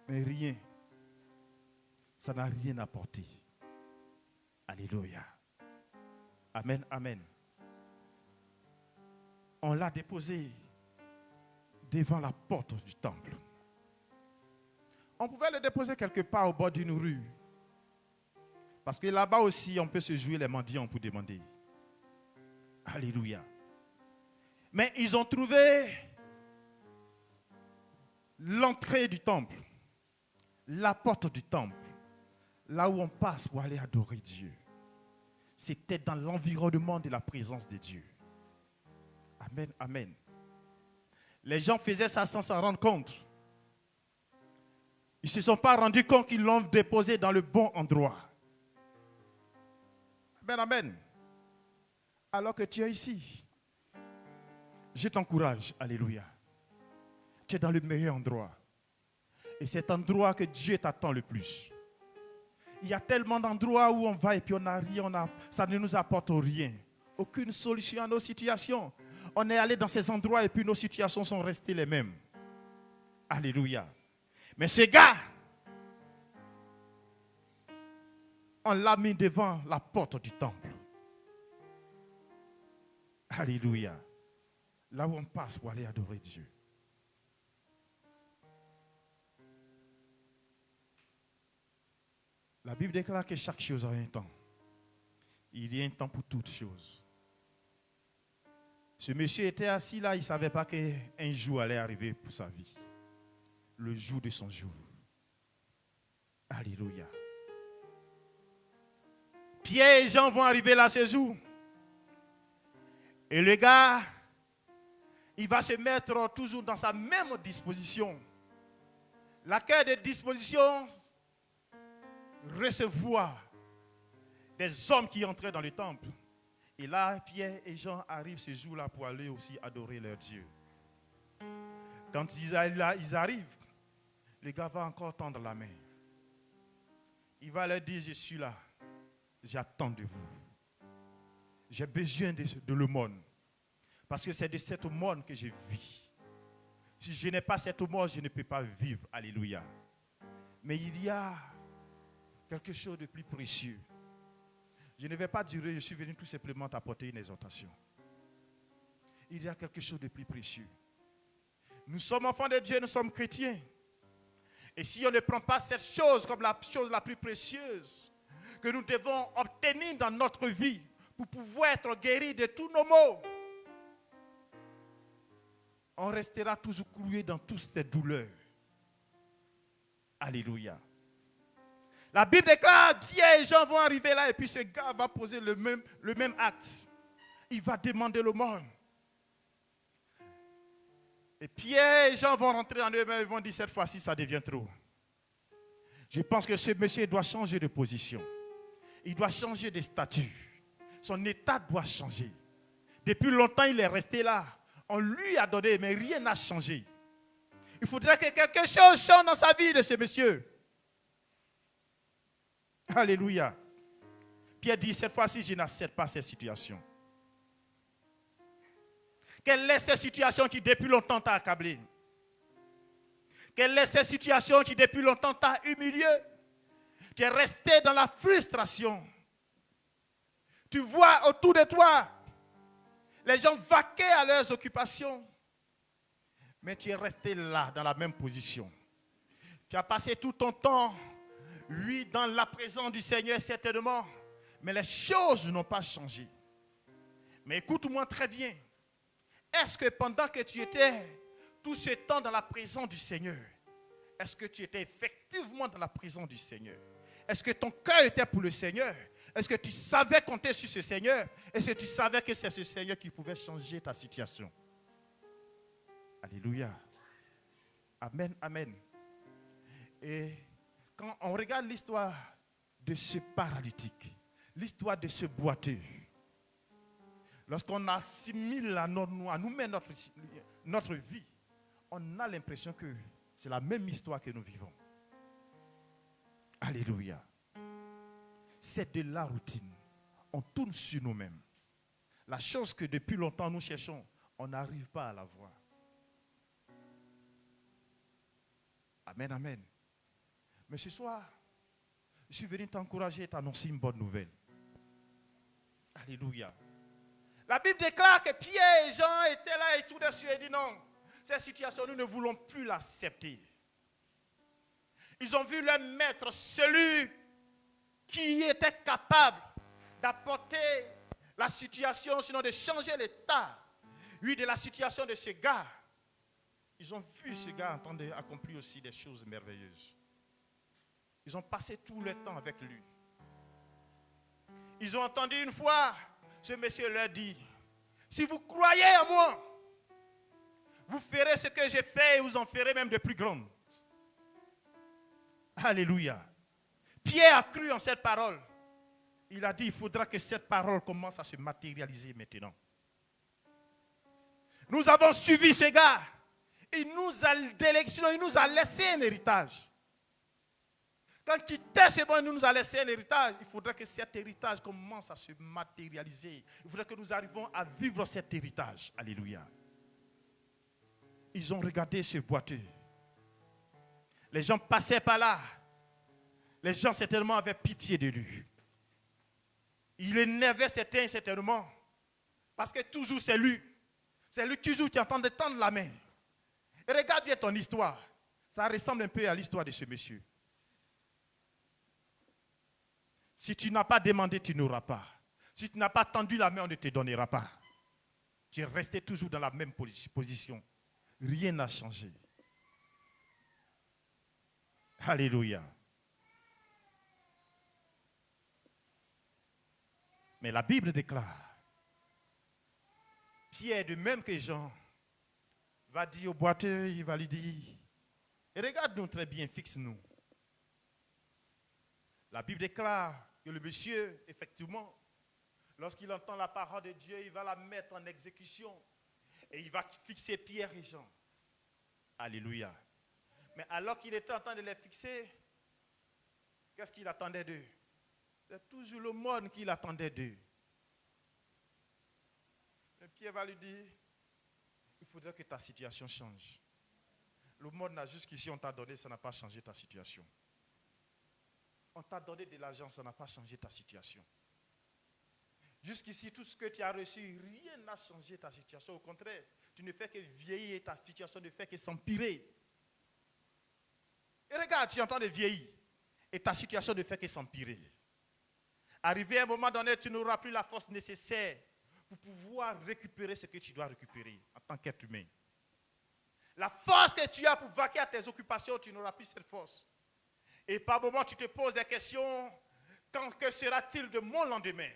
Mais rien. Ça n'a rien apporté. Alléluia. Amen, amen. On l'a déposé devant la porte du temple. On pouvait le déposer quelque part au bord d'une rue. Parce que là-bas aussi, on peut se jouer les mendiants pour demander. Alléluia. Mais ils ont trouvé l'entrée du temple, la porte du temple, là où on passe pour aller adorer Dieu. C'était dans l'environnement de la présence de Dieu. Amen, amen. Les gens faisaient ça sans s'en rendre compte. Ils ne se sont pas rendus compte qu'ils l'ont déposé dans le bon endroit. Amen, amen. Alors que tu es ici, je t'encourage, alléluia. Tu es dans le meilleur endroit. Et c'est endroit que Dieu t'attend le plus. Il y a tellement d'endroits où on va et puis on n'a rien, ça ne nous apporte rien. Aucune solution à nos situations. On est allé dans ces endroits et puis nos situations sont restées les mêmes. Alléluia. Mais ce gars, on l'a mis devant la porte du temple. Alléluia. Là où on passe pour aller adorer Dieu. La Bible déclare que chaque chose a un temps. Il y a un temps pour toutes choses. Ce monsieur était assis là, il ne savait pas qu'un jour allait arriver pour sa vie. Le jour de son jour. Alléluia. Pierre et Jean vont arriver là ce jour. Et le gars, il va se mettre toujours dans sa même disposition. Laquelle des dispositions? Recevoir des hommes qui entraient dans le temple. Et là, Pierre et Jean arrivent ce jour-là pour aller aussi adorer leur Dieu. Quand ils arrivent, le gars va encore tendre la main. Il va leur dire, je suis là, j'attends de vous. J'ai besoin de l'aumône. Parce que c'est de cette aumône que je vis. Si je n'ai pas cette aumône, je ne peux pas vivre. Alléluia. Mais il y a quelque chose de plus précieux. Je ne vais pas durer, je suis venu tout simplement t'apporter une exhortation. Il y a quelque chose de plus précieux. Nous sommes enfants de Dieu, nous sommes chrétiens. Et si on ne prend pas cette chose comme la chose la plus précieuse que nous devons obtenir dans notre vie pour pouvoir être guéris de tous nos maux, on restera toujours cloué dans toutes ces douleurs. Alléluia. La Bible déclare, Pierre et Jean vont arriver là et puis ce gars va poser le même acte. Il va demander l'aumône. Et Pierre et Jean vont rentrer en eux-mêmes et vont dire, cette fois-ci, ça devient trop. Je pense que ce monsieur doit changer de position. Il doit changer de statut. Son état doit changer. Depuis longtemps, il est resté là. On lui a donné, mais rien n'a changé. Il faudrait que quelque chose change dans sa vie de ce monsieur. Alléluia. Pierre dit, cette fois-ci, je n'accepte pas cette situation. Quelle est cette situation qui depuis longtemps t'a accablé? Quelle est cette situation qui depuis longtemps t'a humilié? Tu es resté dans la frustration. Tu vois autour de toi les gens vaquer à leurs occupations. Mais tu es resté là, dans la même position. Tu as passé tout ton temps, oui, dans la présence du Seigneur, certainement. Mais les choses n'ont pas changé. Mais écoute-moi très bien. Est-ce que pendant que tu étais tout ce temps dans la présence du Seigneur, est-ce que tu étais effectivement dans la présence du Seigneur? Est-ce que ton cœur était pour le Seigneur? Est-ce que tu savais compter sur ce Seigneur? Est-ce que tu savais que c'est ce Seigneur qui pouvait changer ta situation? Alléluia. Amen, amen. Et quand on regarde l'histoire de ce paralytique, l'histoire de ce boiteux, lorsqu'on assimile à nous-mêmes notre vie, on a l'impression que c'est la même histoire que nous vivons. Alléluia. C'est de la routine. On tourne sur nous-mêmes. La chose que depuis longtemps nous cherchons, on n'arrive pas à la voir. Amen, amen. Mais ce soir, je suis venu t'encourager et t'annoncer une bonne nouvelle. Alléluia. La Bible déclare que Pierre et Jean étaient là et tout de suite dit non, cette situation, nous ne voulons plus l'accepter. Ils ont vu leur maître, celui qui était capable d'apporter la situation, sinon de changer l'état, oui, de la situation de ce gars. Ils ont vu ce gars entendre accomplir aussi des choses merveilleuses. Ils ont passé tout le temps avec lui. Ils ont entendu une fois, ce monsieur leur dit, si vous croyez en moi, vous ferez ce que j'ai fait et vous en ferez même de plus grandes. Alléluia. Pierre a cru en cette parole. Il a dit, il faudra que cette parole commence à se matérialiser maintenant. Nous avons suivi ce gars. Il nous a délectionné, il nous a laissé un héritage. Quand il était ce bon, il nous a laissé un héritage. Il faudrait que cet héritage commence à se matérialiser. Il faudrait que nous arrivions à vivre cet héritage. Alléluia. Ils ont regardé ce boiteux. Les gens passaient par là. Les gens certainement avaient pitié de lui. Il énervait certainement. Parce que toujours c'est lui. C'est lui toujours qui entend de tendre la main. Et regarde bien ton histoire. Ça ressemble un peu à l'histoire de ce monsieur. Si tu n'as pas demandé, tu n'auras pas. Si tu n'as pas tendu la main, on ne te donnera pas. Tu es resté toujours dans la même position. Rien n'a changé. Alléluia. Mais la Bible déclare, Pierre, de même que Jean, va dire au boiteux, il va lui dire, regarde-nous très bien, fixe-nous. La Bible déclare que le monsieur, effectivement, lorsqu'il entend la parole de Dieu, il va la mettre en exécution et il va fixer Pierre et Jean. Alléluia. Mais alors qu'il était en train de les fixer, qu'est-ce qu'il attendait d'eux? C'est toujours le monde qu'il attendait d'eux. Et Pierre va lui dire, il faudrait que ta situation change. Le monde n'a jusqu'ici, on t'a donné, ça n'a pas changé ta situation. On t'a donné de l'argent, ça n'a pas changé ta situation. Jusqu'ici, tout ce que tu as reçu, rien n'a changé ta situation. Au contraire, tu ne fais que vieillir et ta situation ne fait que s'empirer. Et regarde, tu es en train de vieillir et ta situation ne fait que s'empirer. Arrivé à un moment donné, tu n'auras plus la force nécessaire pour pouvoir récupérer ce que tu dois récupérer en tant qu'être humain. La force que tu as pour vaquer à tes occupations, tu n'auras plus cette force. Et par moment, tu te poses des questions. Que sera-t-il de mon lendemain?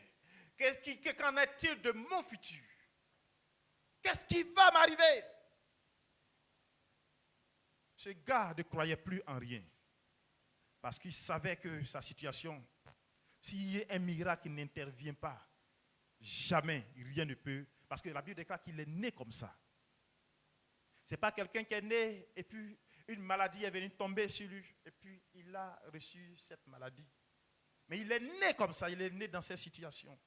Qu'en est-il de mon futur? Qu'est-ce qui va m'arriver? Ce gars ne croyait plus en rien. Parce qu'il savait que sa situation, s'il y a un miracle qui n'intervient pas, jamais rien ne peut. Parce que la Bible déclare qu'il est né comme ça. Ce n'est pas quelqu'un qui est né et puis une maladie est venue tomber sur lui et puis il a reçu cette maladie. Mais il est né comme ça, il est né dans cette situation.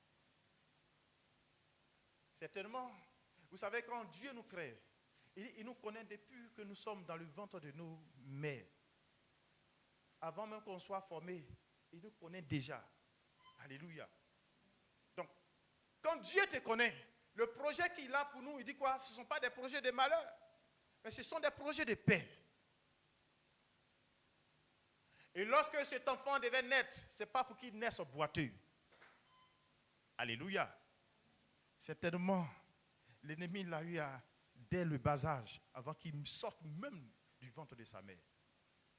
Certainement, vous savez, quand Dieu nous crée, il nous connaît depuis que nous sommes dans le ventre de nos mères. Avant même qu'on soit formé, il nous connaît déjà. Alléluia. Donc, quand Dieu te connaît, le projet qu'il a pour nous, il dit quoi? Ce ne sont pas des projets de malheur, mais ce sont des projets de paix. Et lorsque cet enfant devait naître, ce n'est pas pour qu'il naisse boiteux. Alléluia. Certainement, l'ennemi l'a eu dès le bas âge, avant qu'il sorte même du ventre de sa mère.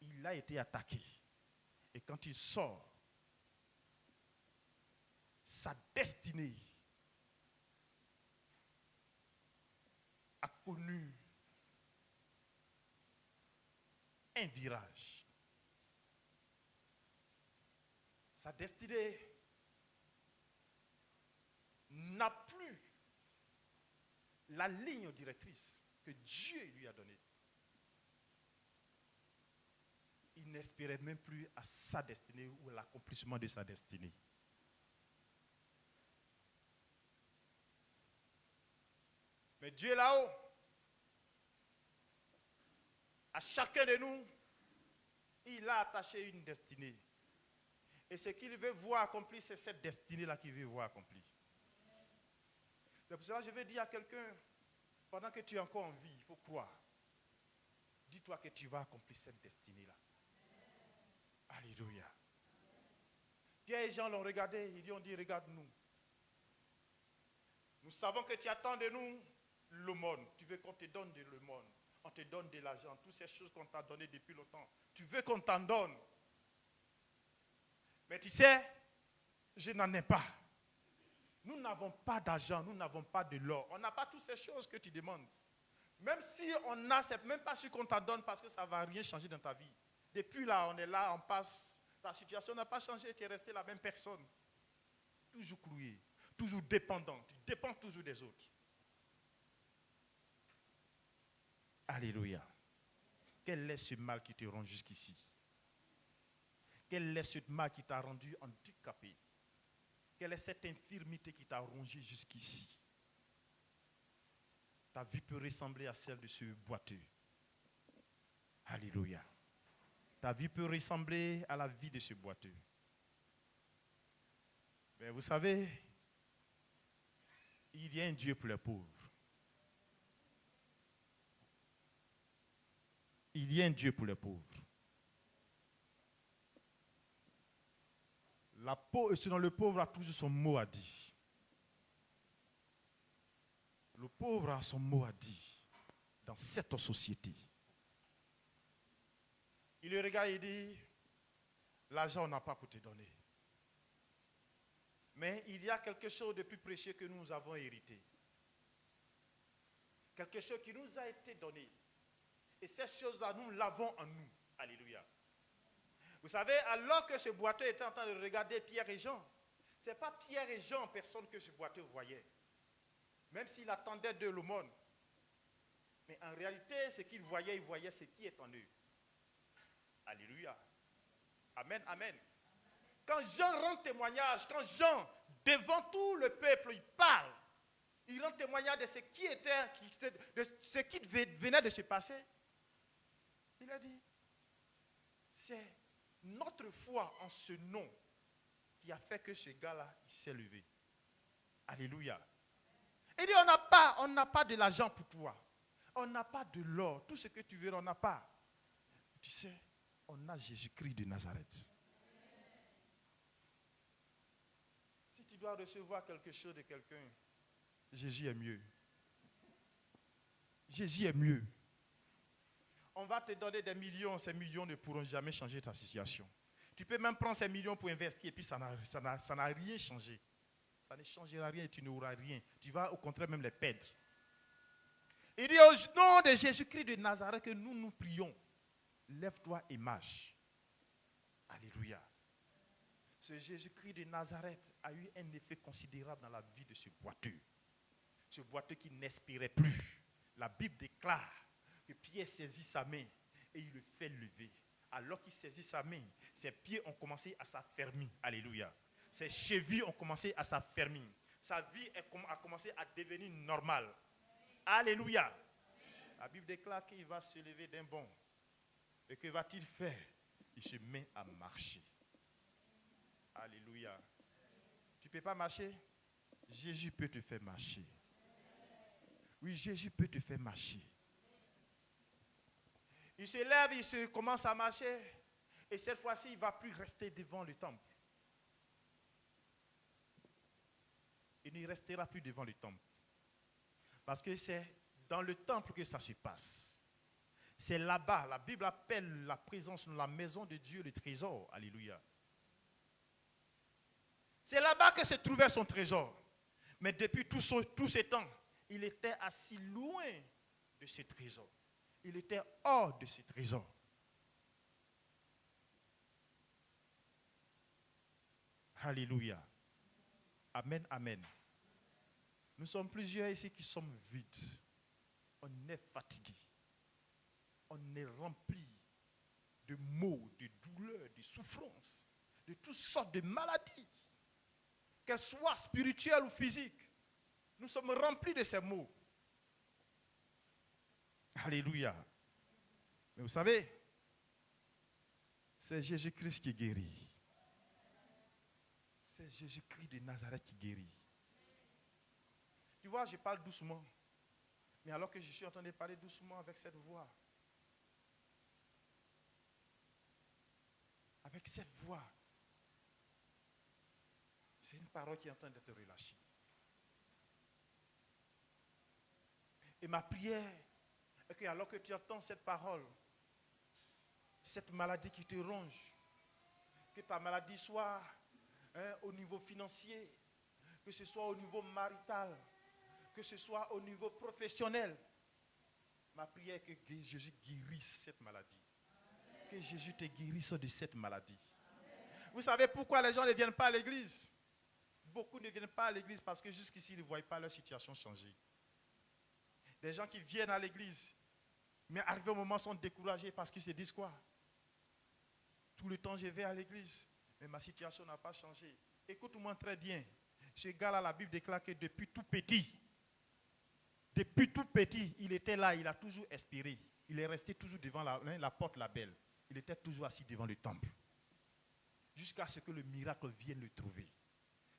Il a été attaqué. Et quand il sort, sa destinée a connu un virage. Sa destinée n'a plus la ligne directrice que Dieu lui a donnée. Il n'espérait même plus à sa destinée ou à l'accomplissement de sa destinée. Mais Dieu là-haut, à chacun de nous, il a attaché une destinée. Et ce qu'il veut voir accompli, c'est cette destinée-là qu'il veut voir accompli. C'est pour cela que je vais dire à quelqu'un, pendant que tu es encore en vie, il faut croire. Dis-toi que tu vas accomplir cette destinée-là. Alléluia. Pierre et Jean l'ont regardé, ils lui ont dit, regarde-nous. Nous savons que tu attends de nous le monde. Tu veux qu'on te donne le monde. On te donne de l'argent. Toutes ces choses qu'on t'a données depuis longtemps. Tu veux qu'on t'en donne. Mais tu sais, je n'en ai pas. Nous n'avons pas d'argent, nous n'avons pas de l'or. On n'a pas toutes ces choses que tu demandes. Même si on a, c'est même pas sûr qu'on t'en donne parce que ça ne va rien changer dans ta vie. Depuis là, on est là, on passe. Ta situation n'a pas changé, tu es resté la même personne. Toujours cloué, toujours dépendant. Tu dépends toujours des autres. Alléluia. Quel est ce mal qui te rend jusqu'ici? Quel est ce mal qui t'a rendu handicapé? Quelle est cette infirmité qui t'a rongé jusqu'ici? Ta vie peut ressembler à celle de ce boiteux. Alléluia. Ta vie peut ressembler à la vie de ce boiteux. Mais vous savez, il y a un Dieu pour les pauvres. Il y a un Dieu pour les pauvres. Selon le pauvre a toujours son mot à dire. Le pauvre a son mot à dire dans cette société. Il le regarde et dit, l'argent on n'a pas pour te donner. Mais il y a quelque chose de plus précieux que nous avons hérité. Quelque chose qui nous a été donné. Et cette chose-là, nous l'avons en nous. Alléluia. Vous savez, alors que ce boiteux était en train de regarder Pierre et Jean, ce n'est pas Pierre et Jean en personne que ce boiteux voyait. Même s'il attendait de l'aumône. Mais en réalité, ce qu'il voyait, il voyait ce qui est en eux. Alléluia. Amen, amen. Quand Jean rend témoignage, quand Jean, devant tout le peuple, il parle, il rend témoignage de ce qui était, de ce qui venait de se passer. Il a dit, c'est notre foi en ce nom qui a fait que ce gars-là, il s'est levé. Alléluia. Il dit, on n'a pas de l'argent pour toi. On n'a pas de l'or. Tout ce que tu veux, on n'a pas. Tu sais, on a Jésus-Christ de Nazareth. Si tu dois recevoir quelque chose de quelqu'un, Jésus est mieux. Jésus est mieux. On va te donner des millions, ces millions ne pourront jamais changer ta situation. Tu peux même prendre ces millions pour investir et puis ça n'a rien changé. Ça ne changera rien et tu n'auras rien. Tu vas au contraire même les perdre. Il dit au nom de Jésus-Christ de Nazareth que nous prions. Lève-toi et marche. Alléluia. Ce Jésus-Christ de Nazareth a eu un effet considérable dans la vie de ce boiteux. Ce boiteux qui n'inspirait plus. La Bible déclare que Pierre saisit sa main et il le fait lever. Alors qu'il saisit sa main, ses pieds ont commencé à s'affermir. Alléluia. Ses chevilles ont commencé à s'affermir. Sa vie a commencé à devenir normale. Alléluia. La Bible déclare qu'il va se lever d'un bond. Et que va-t-il faire? Il se met à marcher. Alléluia. Tu ne peux pas marcher? Jésus peut te faire marcher. Oui, Jésus peut te faire marcher. Il se lève, il commence à marcher. Et cette fois-ci, il ne va plus rester devant le temple. Il ne restera plus devant le temple. Parce que c'est dans le temple que ça se passe. C'est là-bas. La Bible appelle la présence de la maison de Dieu le trésor. Alléluia. C'est là-bas que se trouvait son trésor. Mais depuis tout ce temps, il était assis loin de ce trésor. Il était hors de ce trésor. Alléluia. Amen, amen. Nous sommes plusieurs ici qui sommes vides. On est fatigué. On est rempli de maux, de douleurs, de souffrances, de toutes sortes de maladies, qu'elles soient spirituelles ou physiques. Nous sommes remplis de ces maux. Alléluia. Mais vous savez, c'est Jésus-Christ qui guérit. C'est Jésus-Christ de Nazareth qui guérit. Tu vois, je parle doucement. Mais alors que je suis en train de parler doucement avec cette voix, c'est une parole qui est en train d'être relâchée. Et ma prière est que alors que tu entends cette parole, cette maladie qui te ronge, que ta maladie soit au niveau financier, que ce soit au niveau marital, que ce soit au niveau professionnel, ma prière est que Jésus guérisse cette maladie. Amen. Que Jésus te guérisse de cette maladie. Amen. Vous savez pourquoi les gens ne viennent pas à l'église? Beaucoup ne viennent pas à l'église parce que jusqu'ici, ils ne voient pas leur situation changer. Des gens qui viennent à l'église, mais arrivés au moment, sont découragés parce qu'ils se disent quoi? Tout le temps, je vais à l'église, mais ma situation n'a pas changé. Écoute-moi très bien. Ce gars-là, la Bible déclare que depuis tout petit, il était là, il a toujours expiré. Il est resté toujours devant la porte, la belle. Il était toujours assis devant le temple. Jusqu'à ce que le miracle vienne le trouver.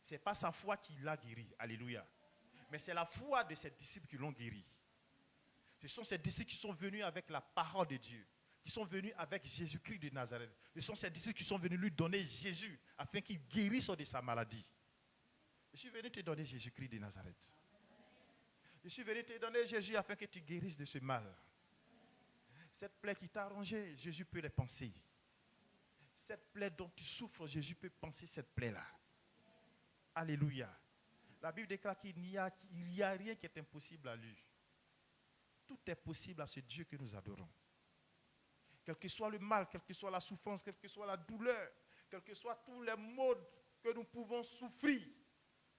Ce n'est pas sa foi qui l'a guéri, alléluia. Mais c'est la foi de ses disciples qui l'ont guéri. Ce sont ces disciples qui sont venus avec la parole de Dieu, qui sont venus avec Jésus-Christ de Nazareth. Ce sont ces disciples qui sont venus lui donner Jésus afin qu'il guérisse de sa maladie. Je suis venu te donner Jésus-Christ de Nazareth. Je suis venu te donner Jésus afin que tu guérisses de ce mal. Cette plaie qui t'a arrangé, Jésus peut les penser. Cette plaie dont tu souffres, Jésus peut penser cette plaie-là. Alléluia. La Bible déclare qu'il n'y a rien qui est impossible à lui. Tout est possible à ce Dieu que nous adorons. Quel que soit le mal, quelle que soit la souffrance, quelle que soit la douleur, quels que soient tous les maux que nous pouvons souffrir,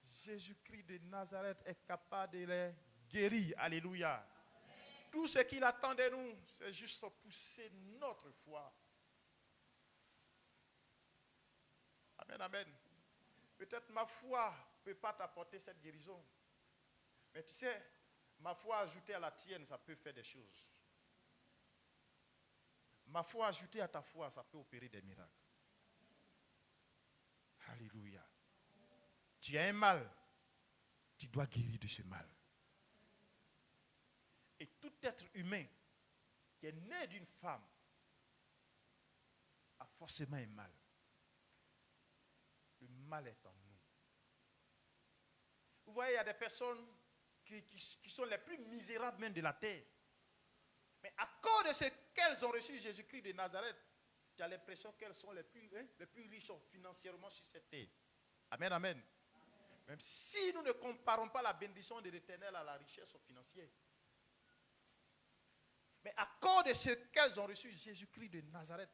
Jésus-Christ de Nazareth est capable de les guérir. Alléluia. Amen. Tout ce qu'il attend de nous, c'est juste pousser notre foi. Amen, amen. Peut-être ma foi ne peut pas t'apporter cette guérison. Mais tu sais, ma foi ajoutée à la tienne, ça peut faire des choses. Ma foi ajoutée à ta foi, ça peut opérer des miracles. Alléluia. Tu as un mal, tu dois guérir de ce mal. Et tout être humain qui est né d'une femme a forcément un mal. Le mal est en nous. Vous voyez, il y a des personnes qui sont les plus misérables même de la terre. Mais à cause de ce qu'elles ont reçu Jésus-Christ de Nazareth, tu as l'impression qu'elles sont les plus riches financièrement sur cette terre. Amen, amen. Même si nous ne comparons pas la bénédiction de l'Éternel à la richesse financière. Mais à cause de ce qu'elles ont reçu Jésus-Christ de Nazareth,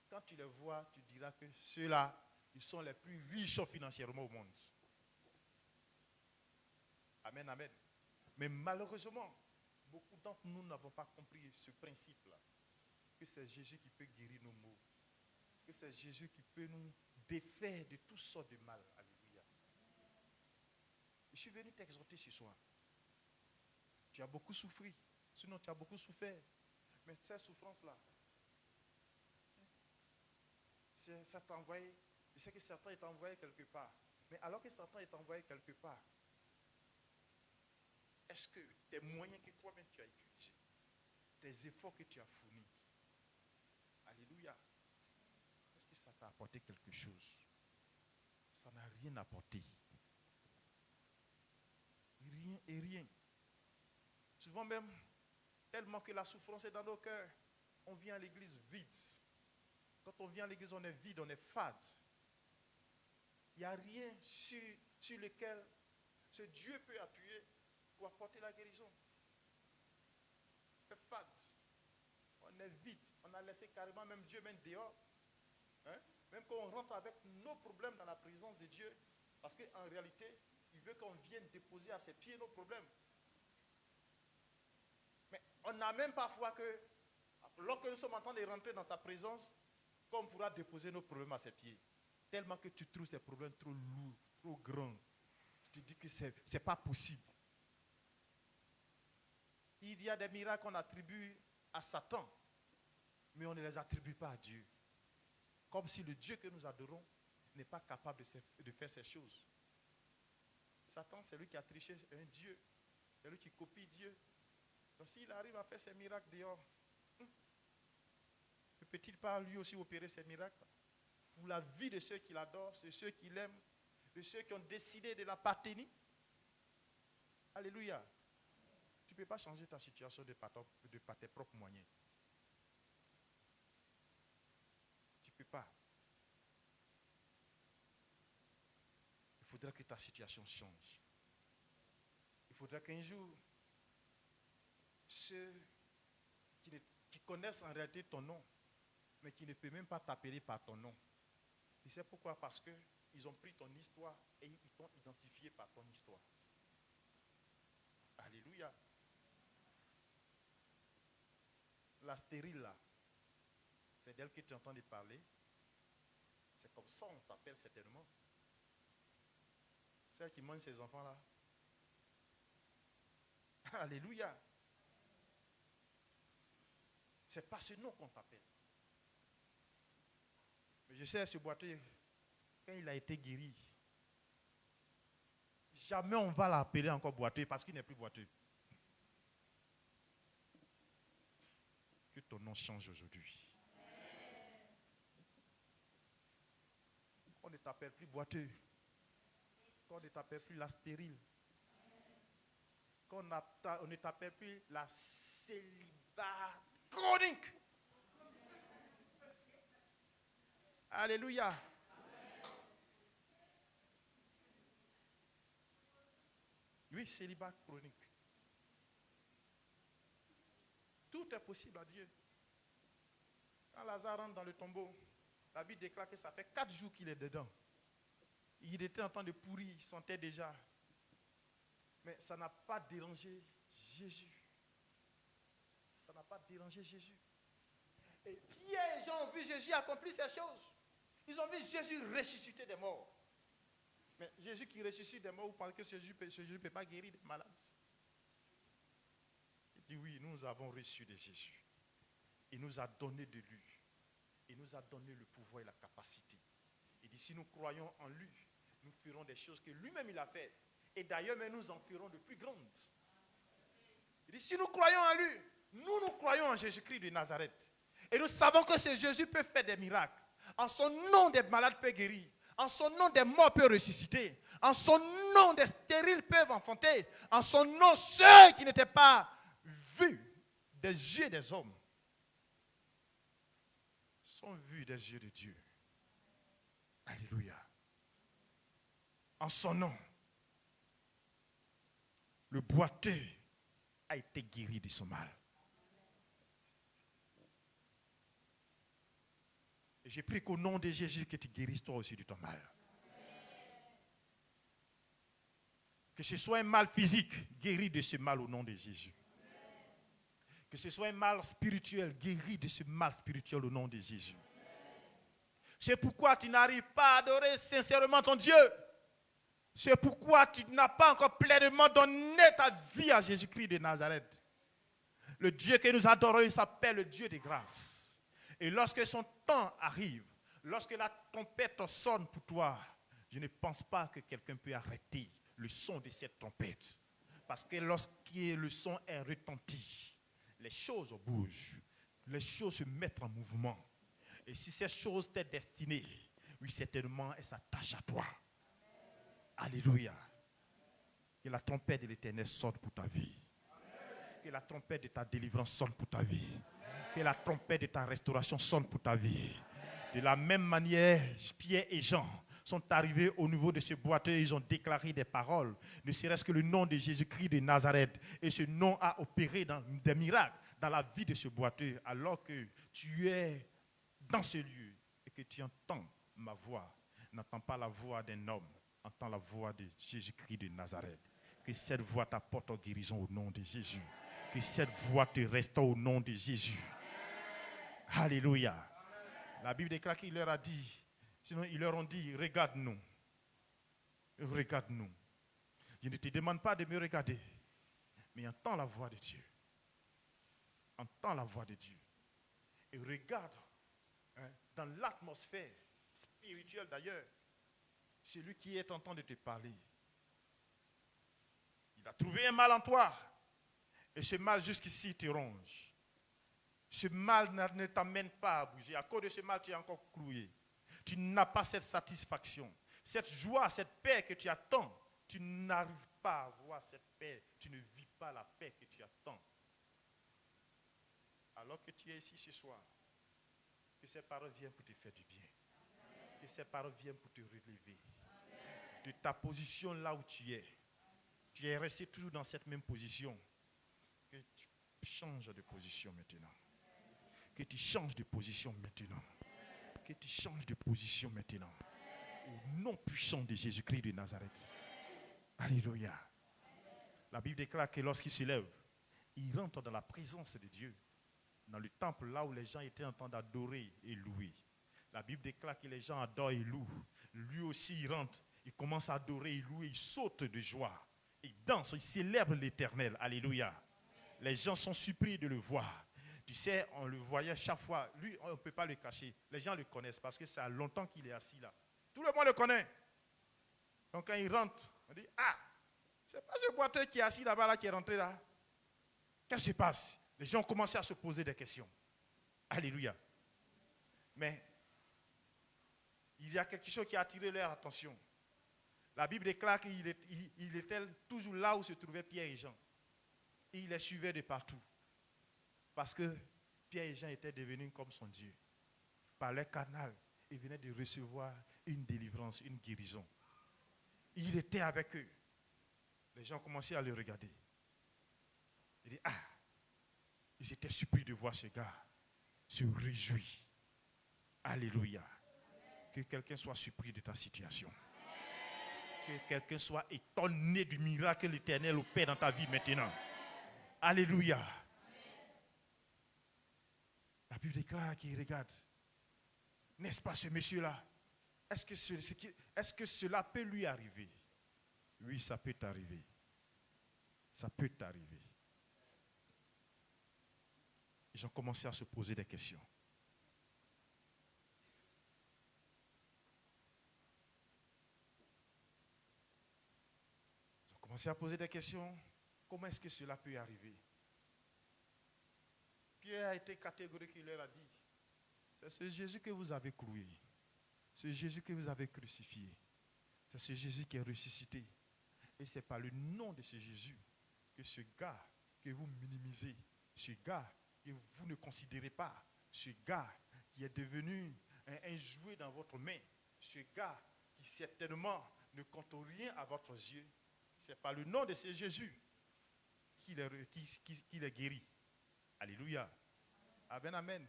quand tu les vois, tu diras que ceux-là, ils sont les plus riches financièrement au monde. Amen, amen. Mais malheureusement, beaucoup d'entre nous n'avons pas compris ce principe-là. Que c'est Jésus qui peut guérir nos maux. Que c'est Jésus qui peut nous défaire de toutes sortes de mal. Alléluia. Je suis venu t'exhorter ce soir. Tu as beaucoup souffert. Sinon, tu as beaucoup souffert. Mais cette souffrance-là, ça t'a envoyé. Je sais que Satan est envoyé quelque part. Mais alors que Satan est envoyé quelque part, est-ce que tes moyens que toi-même tu as utilisés, tes efforts que tu as fournis, alléluia, est-ce que ça t'a apporté quelque chose? Ça n'a rien apporté. Rien et rien. Souvent même, tellement que la souffrance est dans nos cœurs, on vient à l'église vide. Quand on vient à l'église, on est vide, on est fade. Il n'y a rien sur lequel ce Dieu peut appuyer pour apporter la guérison. On est fade. On est vide. On a laissé carrément même Dieu même dehors. Hein? Même quand on rentre avec nos problèmes dans la présence de Dieu, parce qu'en réalité, il veut qu'on vienne déposer à ses pieds nos problèmes. Mais on n'a même pas foi que, lorsque nous sommes en train de rentrer dans sa présence, qu'on pourra déposer nos problèmes à ses pieds. Tellement que tu trouves ces problèmes trop lourds, trop grands. Tu te dis que ce n'est pas possible. Il y a des miracles qu'on attribue à Satan, mais on ne les attribue pas à Dieu. Comme si le Dieu que nous adorons n'est pas capable de faire ces choses. Satan, c'est lui qui a triché un Dieu. C'est lui qui copie Dieu. Donc s'il arrive à faire ces miracles dehors, ne peut-il pas lui aussi opérer ces miracles pour la vie de ceux qui l'adorent, de ceux qui l'aiment, de ceux qui ont décidé de la partenir? Alléluia. Tu ne peux pas changer ta situation par tes propres moyens. Tu ne peux pas. Il faudrait que ta situation change. Il faudrait qu'un jour, ceux qui connaissent en réalité ton nom, mais qui ne peuvent même pas t'appeler par ton nom. Tu sais pourquoi? Parce qu'ils ont pris ton histoire et ils t'ont identifié par ton histoire. Alléluia. La stérile là, c'est d'elle que tu entends parler. C'est comme ça on t'appelle certainement. Celle qui mange ses enfants là. Alléluia. C'est pas ce nom qu'on t'appelle. Mais je sais, ce boiteux, quand il a été guéri, jamais on va l'appeler encore boiteux parce qu'il n'est plus boiteux. Que ton nom change aujourd'hui. Qu'on ne t'appelle plus boiteux. Qu'on ne t'appelle plus la stérile. qu'on on ne t'appelle plus la célibat chronique. Alléluia. Oui, célibat chronique. Tout est possible à Dieu. Quand Lazare rentre dans le tombeau, la Bible déclare que ça fait 4 jours qu'il est dedans. Il était en train de pourrir, il sentait déjà. Mais ça n'a pas dérangé Jésus. Ça n'a pas dérangé Jésus. Et Pierre et Jean ont vu Jésus accomplir ces choses. Ils ont vu Jésus ressusciter des morts. Mais Jésus qui ressuscite des morts, vous pensez que Jésus ne peut pas guérir des malades? Il dit oui, nous avons reçu de Jésus. Il nous a donné de lui. Il nous a donné le pouvoir et la capacité. Il dit si nous croyons en lui, nous ferons des choses que lui-même il a faites. Et d'ailleurs, mais nous en ferons de plus grandes. Il dit si nous croyons en lui, nous croyons en Jésus-Christ de Nazareth. Et nous savons que ce Jésus peut faire des miracles. En son nom, des malades peuvent guérir. En son nom, des morts peuvent ressusciter. En son nom, des stériles peuvent enfanter. En son nom, ceux qui n'étaient pas vus des yeux des hommes sont vus des yeux de Dieu. Alléluia. En son nom, le boiteux a été guéri de son mal. Et j'ai pris qu'au nom de Jésus, que tu guérisses toi aussi de ton mal. Que ce soit un mal physique, guéri de ce mal au nom de Jésus. Que ce soit un mal spirituel, guéri de ce mal spirituel au nom de Jésus. C'est pourquoi tu n'arrives pas à adorer sincèrement ton Dieu. C'est pourquoi tu n'as pas encore pleinement donné ta vie à Jésus-Christ de Nazareth. Le Dieu que nous adorons, il s'appelle le Dieu de grâce. Et lorsque son temps arrive, lorsque la trompette sonne pour toi, je ne pense pas que quelqu'un peut arrêter le son de cette trompette. Parce que lorsque le son est retenti, les choses bougent, les choses se mettent en mouvement. Et si cette chose t'est destinée, oui, certainement, elle s'attache à toi. Alléluia. Que la trompette de l'Éternel sonne pour ta vie. Que la trompette de ta délivrance sonne pour ta vie. Que la trompette de ta restauration sonne pour ta vie. De la même manière, Pierre et Jean sont arrivés au niveau de ce boiteux, ils ont déclaré des paroles, ne serait-ce que le nom de Jésus-Christ de Nazareth. Et ce nom a opéré des miracles dans la vie de ce boiteux, alors que tu es dans ce lieu et que tu entends ma voix. N'entends pas la voix d'un homme, entends la voix de Jésus-Christ de Nazareth. Que cette voix t'apporte en guérison au nom de Jésus. Que cette voix te restaure au nom de Jésus. Alléluia. La Bible déclare qu'il leur a dit, sinon ils leur ont dit, regarde-nous. Regarde-nous. Je ne te demande pas de me regarder, mais entends la voix de Dieu. Entends la voix de Dieu. Et regarde dans l'atmosphère spirituelle d'ailleurs, celui qui est en train de te parler. Il a trouvé un mal en toi. Et ce mal jusqu'ici te ronge. Ce mal ne t'amène pas à bouger. À cause de ce mal, tu es encore cloué. Tu n'as pas cette satisfaction, cette joie, cette paix que tu attends. Tu n'arrives pas à avoir cette paix. Tu ne vis pas la paix que tu attends. Alors que tu es ici ce soir, que ces paroles viennent pour te faire du bien. Que ces paroles viennent pour te relever. De ta position là où tu es resté toujours dans cette même position. Que tu changes de position maintenant. Que tu changes de position maintenant. Que tu changes de position maintenant. Au nom puissant de Jésus-Christ de Nazareth. Alléluia. La Bible déclare que lorsqu'il se lève, il rentre dans la présence de Dieu. Dans le temple là où les gens étaient en train d'adorer et louer. La Bible déclare que les gens adorent et louent. Lui aussi il rentre, il commence à adorer et louer, il saute de joie. Il danse, il célèbre l'Éternel. Alléluia. Les gens sont surpris de le voir. Tu sais, on le voyait chaque fois. Lui, on ne peut pas le cacher. Les gens le connaissent parce que ça a longtemps qu'il est assis là. Tout le monde le connaît. Donc quand il rentre, on dit, ah, c'est pas ce boiteux qui est assis là-bas là, qui est rentré là. Qu'est-ce qui se passe? Les gens ont commencé à se poser des questions. Alléluia. Mais il y a quelque chose qui a attiré leur attention. La Bible déclare qu'il était toujours là où se trouvaient Pierre et Jean. Et il les suivait de partout. Parce que Pierre et Jean étaient devenus comme son Dieu. Par leur canal, ils venaient de recevoir une délivrance, une guérison. Il était avec eux. Les gens commençaient à le regarder. Ils disaient, ah, ils étaient surpris de voir ce gars se réjouir. Alléluia. Que quelqu'un soit surpris de ta situation. Que quelqu'un soit étonné du miracle que l'Éternel opère dans ta vie maintenant. Alléluia. La Bible déclare qu'il regarde. N'est-ce pas ce monsieur-là? Est-ce que cela peut lui arriver? Oui, ça peut t'arriver. Ça peut t'arriver. Ils ont commencé à se poser des questions. Ils ont commencé à poser des questions. Comment est-ce que cela peut arriver? Pierre a été catégorique, il leur a dit, c'est ce Jésus que vous avez cloué. C'est Jésus que vous avez crucifié. C'est ce Jésus qui est ressuscité. Et c'est par le nom de ce Jésus que ce gars que vous minimisez, ce gars que vous ne considérez pas, ce gars qui est devenu un jouet dans votre main, ce gars qui certainement ne compte rien à votre yeux, c'est par le nom de ce Jésus qu'il est guéri. Alléluia. Amen, amen.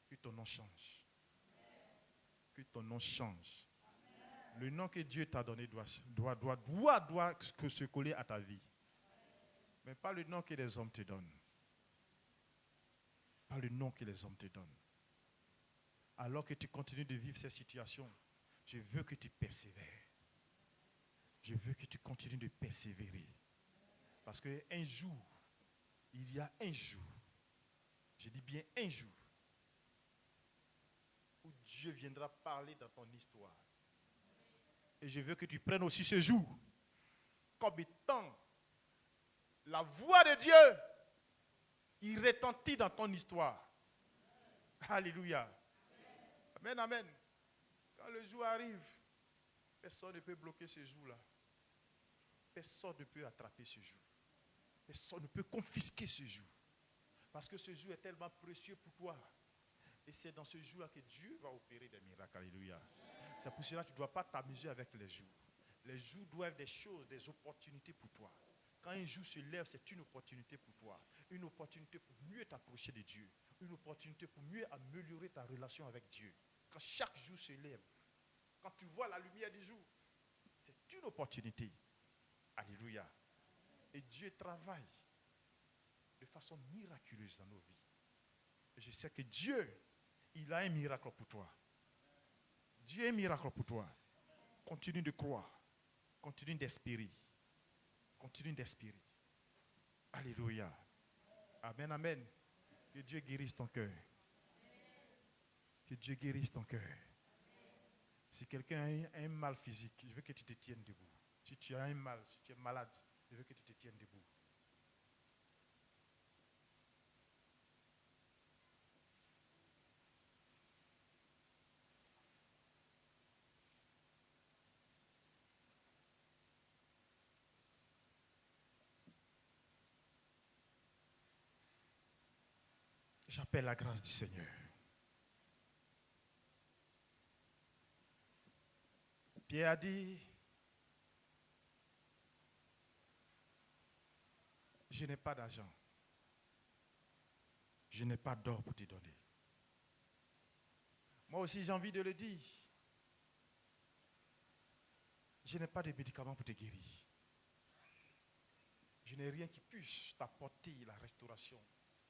Que ton nom change. Que ton nom change. Le nom que Dieu t'a donné doit se coller à ta vie. Mais pas le nom que les hommes te donnent. Pas le nom que les hommes te donnent. Alors que tu continues de vivre ces situations, je veux que tu persévères. Je veux que tu continues de persévérer. Parce qu'un jour, il y a un jour, je dis bien un jour, où Dieu viendra parler dans ton histoire. Et je veux que tu prennes aussi ce jour comme étant la voix de Dieu qui retentit dans ton histoire. Alléluia. Amen, amen. Quand le jour arrive, personne ne peut bloquer ce jour-là. Personne ne peut attraper ce jour. Personne ne peut confisquer ce jour. Parce que ce jour est tellement précieux pour toi. Et c'est dans ce jour-là que Dieu va opérer des miracles. Alléluia. C'est pour cela que tu ne dois pas t'amuser avec les jours. Les jours doivent être des choses, des opportunités pour toi. Quand un jour se lève, c'est une opportunité pour toi. Une opportunité pour mieux t'approcher de Dieu. Une opportunité pour mieux améliorer ta relation avec Dieu. Quand chaque jour se lève, quand tu vois la lumière du jour, c'est une opportunité. Alléluia. Et Dieu travaille de façon miraculeuse dans nos vies. Et je sais que Dieu, il a un miracle pour toi. Dieu a un miracle pour toi. Continue de croire. Continue d'espérer. Continue d'espérer. Alléluia. Amen, amen. Que Dieu guérisse ton cœur. Que Dieu guérisse ton cœur. Si quelqu'un a un mal physique, je veux que tu te tiennes debout. Si tu as un mal, si tu es malade, je veux que tu te tiennes debout. J'appelle la grâce du Seigneur. Pierre a dit, je n'ai pas d'argent. Je n'ai pas d'or pour te donner. Moi aussi, j'ai envie de le dire. Je n'ai pas de médicaments pour te guérir. Je n'ai rien qui puisse t'apporter la restauration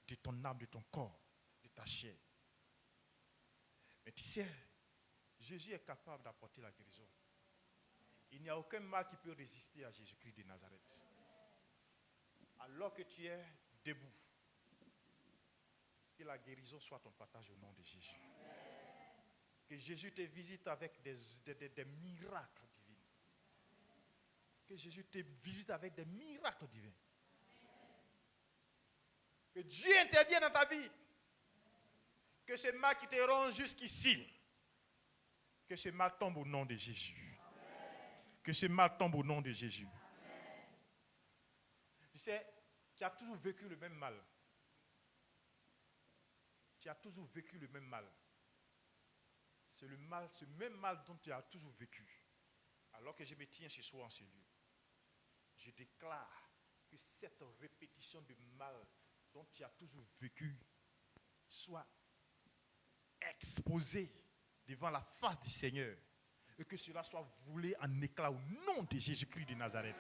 de ton âme, de ton corps, de ta chair. Mais tu sais, Jésus est capable d'apporter la guérison. Il n'y a aucun mal qui peut résister à Jésus-Christ de Nazareth. Alors que tu es debout, que la guérison soit ton partage au nom de Jésus. Que Jésus te visite avec des miracles divins. Que Jésus te visite avec des miracles divins. Que Dieu intervienne dans ta vie. Que ce mal qui te rend jusqu'ici, que ce mal tombe au nom de Jésus. Que ce mal tombe au nom de Jésus. Tu sais, tu as toujours vécu le même mal. Tu as toujours vécu le même mal. C'est le mal, ce même mal dont tu as toujours vécu. Alors que je me tiens ce soir en ce lieu, je déclare que cette répétition de mal dont tu as toujours vécu soit exposée devant la face du Seigneur et que cela soit volé en éclats au nom de Jésus-Christ de Nazareth.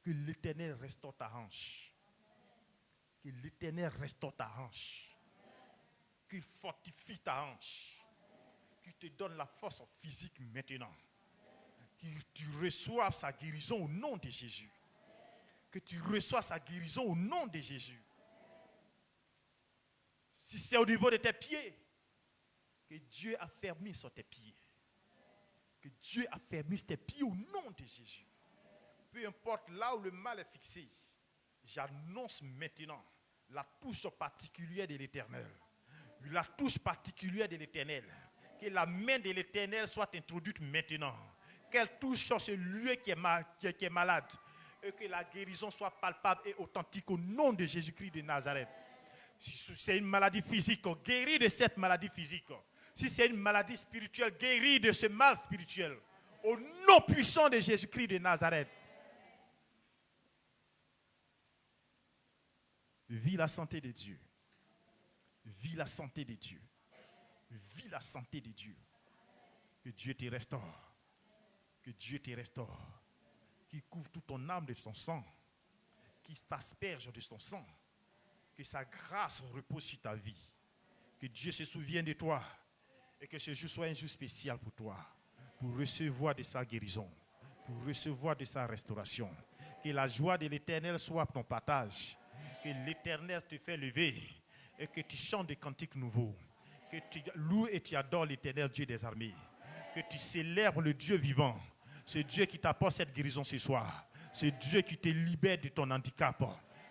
Que l'Éternel restaure ta hanche. Que l'Éternel restaure ta hanche. Qu'il fortifie ta hanche. Qu'il te donne la force physique maintenant. Que tu reçoives sa guérison au nom de Jésus. Que tu reçoives sa guérison au nom de Jésus. Si c'est au niveau de tes pieds, que Dieu affermisse sur tes pieds. Que Dieu affermisse tes pieds au nom de Jésus. Peu importe là où le mal est fixé, j'annonce maintenant la touche particulière de l'Éternel. La touche particulière de l'Éternel. Que la main de l'Éternel soit introduite maintenant. Qu'elle touche sur ce lieu qui est malade. Et que la guérison soit palpable et authentique au nom de Jésus-Christ de Nazareth. Si c'est une maladie physique, guéris de cette maladie physique. Si c'est une maladie spirituelle, guéris de ce mal spirituel. Au nom puissant de Jésus-Christ de Nazareth. Vis la santé de Dieu. Vis la santé de Dieu. Vis la santé de Dieu. Que Dieu te restaure. Que Dieu te restaure. Qu'il couvre toute ton âme de son sang. Qu'il t'asperge de son sang. Que sa grâce repose sur ta vie. Que Dieu se souvienne de toi. Et que ce jour soit un jour spécial pour toi. Pour recevoir de sa guérison. Pour recevoir de sa restauration. Que la joie de l'Éternel soit ton partage. Que l'Éternel te fait lever. Et que tu chantes des cantiques nouveaux. Que tu loues et tu adores l'Éternel Dieu des armées. Que tu célèbres le Dieu vivant. C'est Dieu qui t'apporte cette guérison ce soir. C'est Dieu qui te libère de ton handicap.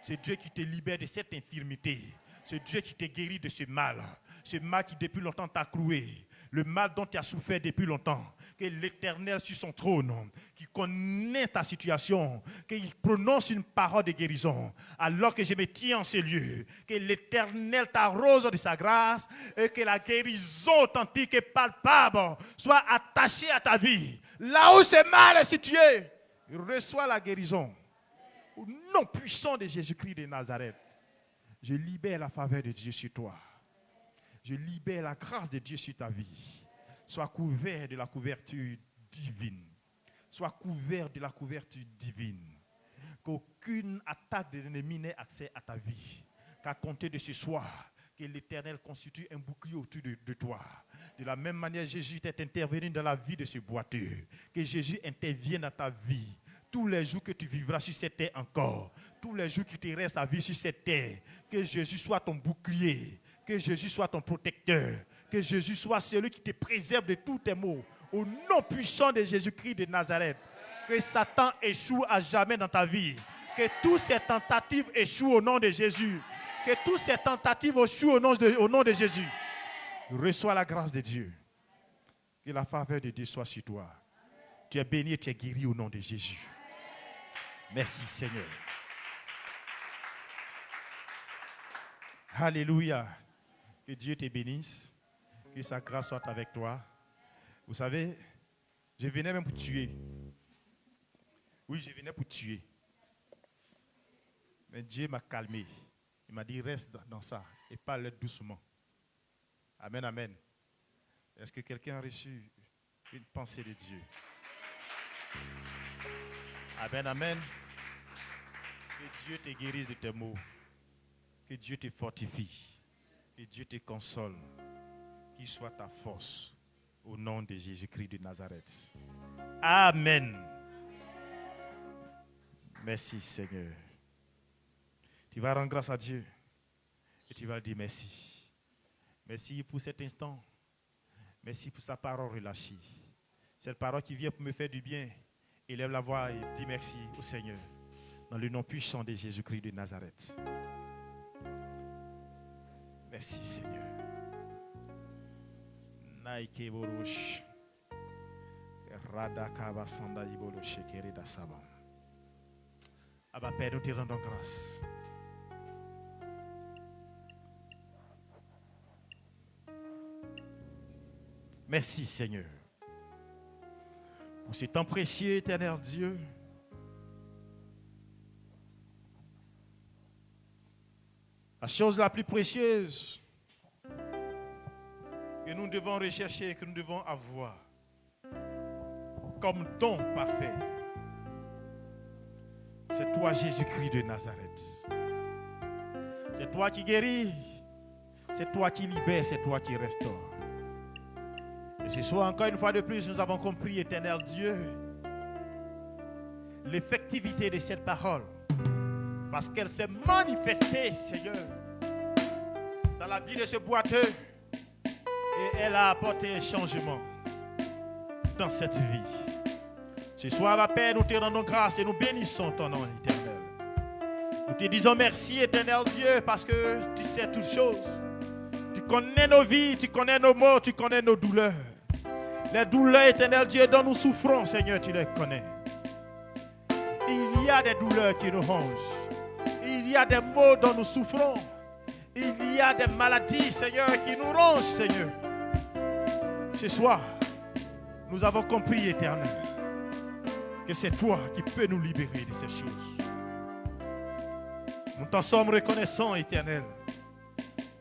C'est Dieu qui te libère de cette infirmité. C'est Dieu qui te guérit de ce mal. Ce mal qui depuis longtemps t'a cloué. Le mal dont tu as souffert depuis longtemps. Que l'Éternel sur son trône, qui connaît ta situation, qu'il prononce une parole de guérison. Alors que je me tiens en ce lieu, que l'Éternel t'arrose de sa grâce et que la guérison authentique et palpable soit attachée à ta vie. Là où ce mal est situé, reçois la guérison. Au nom puissant de Jésus-Christ de Nazareth, je libère la faveur de Dieu sur toi. Je libère la grâce de Dieu sur ta vie. Sois couvert de la couverture divine. Sois couvert de la couverture divine. Qu'aucune attaque de l'ennemi n'ait accès à ta vie. Qu'à compter de ce soir, que l'Éternel constitue un bouclier autour de toi. De la même manière, Jésus est intervenu dans la vie de ce boiteux. Que Jésus intervienne dans ta vie. Tous les jours que tu vivras sur cette terre encore. Tous les jours qui te restent à vivre sur cette terre. Que Jésus soit ton bouclier. Que Jésus soit ton protecteur. Que Jésus soit celui qui te préserve de tous tes maux. Au nom puissant de Jésus-Christ de Nazareth. Que Satan échoue à jamais dans ta vie. Que toutes ces tentatives échouent au nom de Jésus. Que toutes ces tentatives échouent au nom de Jésus. Reçois la grâce de Dieu. Que la faveur de Dieu soit sur toi. Tu es béni et tu es guéri au nom de Jésus. Merci Seigneur. Alléluia. Que Dieu te bénisse. Que sa grâce soit avec toi. Vous savez, je venais même pour tuer. Oui, je venais pour tuer. Mais Dieu m'a calmé. Il m'a dit, reste dans ça et parle doucement. Amen, amen. Est-ce que quelqu'un a reçu une pensée de Dieu? Amen, amen. Que Dieu te guérisse de tes maux. Que Dieu te fortifie. Que Dieu te console. Qu'il soit ta force. Au nom de Jésus-Christ de Nazareth. Amen. Merci Seigneur. Tu vas rendre grâce à Dieu. Et tu vas dire merci. Merci pour cet instant. Merci pour sa parole relâchée. Cette parole qui vient pour me faire du bien. Élève la voix et dis merci au Seigneur. Dans le nom puissant de Jésus-Christ de Nazareth. Merci Seigneur. Naike borosh. Radakaba sanda ibolo shekere da sabam. Abba Père, nous te rendons grâce. Merci Seigneur. Pour ce temps précieux, éternel Dieu. La chose la plus précieuse que nous devons rechercher, que nous devons avoir comme don parfait, c'est toi Jésus-Christ de Nazareth. C'est toi qui guéris, c'est toi qui libères, c'est toi qui restaure. Et ce soir, encore une fois de plus, nous avons compris, éternel Dieu, l'effectivité de cette parole. Parce qu'elle s'est manifestée, Seigneur, dans la vie de ce boiteux. Et elle a apporté un changement dans cette vie. Ce soir, ma Père, nous te rendons grâce et nous bénissons ton nom éternel. Nous te disons merci, éternel Dieu, parce que tu sais toutes choses. Tu connais nos vies, tu connais nos maux, tu connais nos douleurs. Les douleurs, éternel Dieu, dont nous souffrons, Seigneur, tu les connais. Il y a des douleurs qui nous rongent. Il y a des maux dont nous souffrons. Il y a des maladies, Seigneur, qui nous rongent, Seigneur. Ce soir, nous avons compris, éternel, que c'est toi qui peux nous libérer de ces choses. Nous t'en sommes reconnaissants, éternel,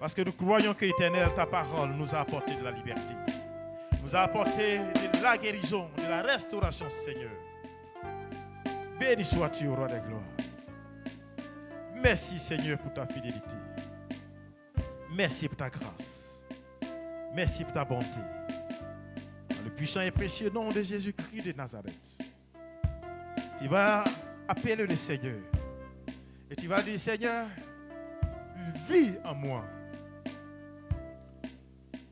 parce que nous croyons que, éternel, ta parole nous a apporté de la liberté, nous a apporté de la guérison, de la restauration, Seigneur. Béni sois-tu, au roi des gloires. Merci, Seigneur, pour ta fidélité. Merci pour ta grâce. Merci pour ta bonté. Dans le puissant et précieux nom de Jésus-Christ de Nazareth, tu vas appeler le Seigneur. Et tu vas dire, Seigneur, vis en moi.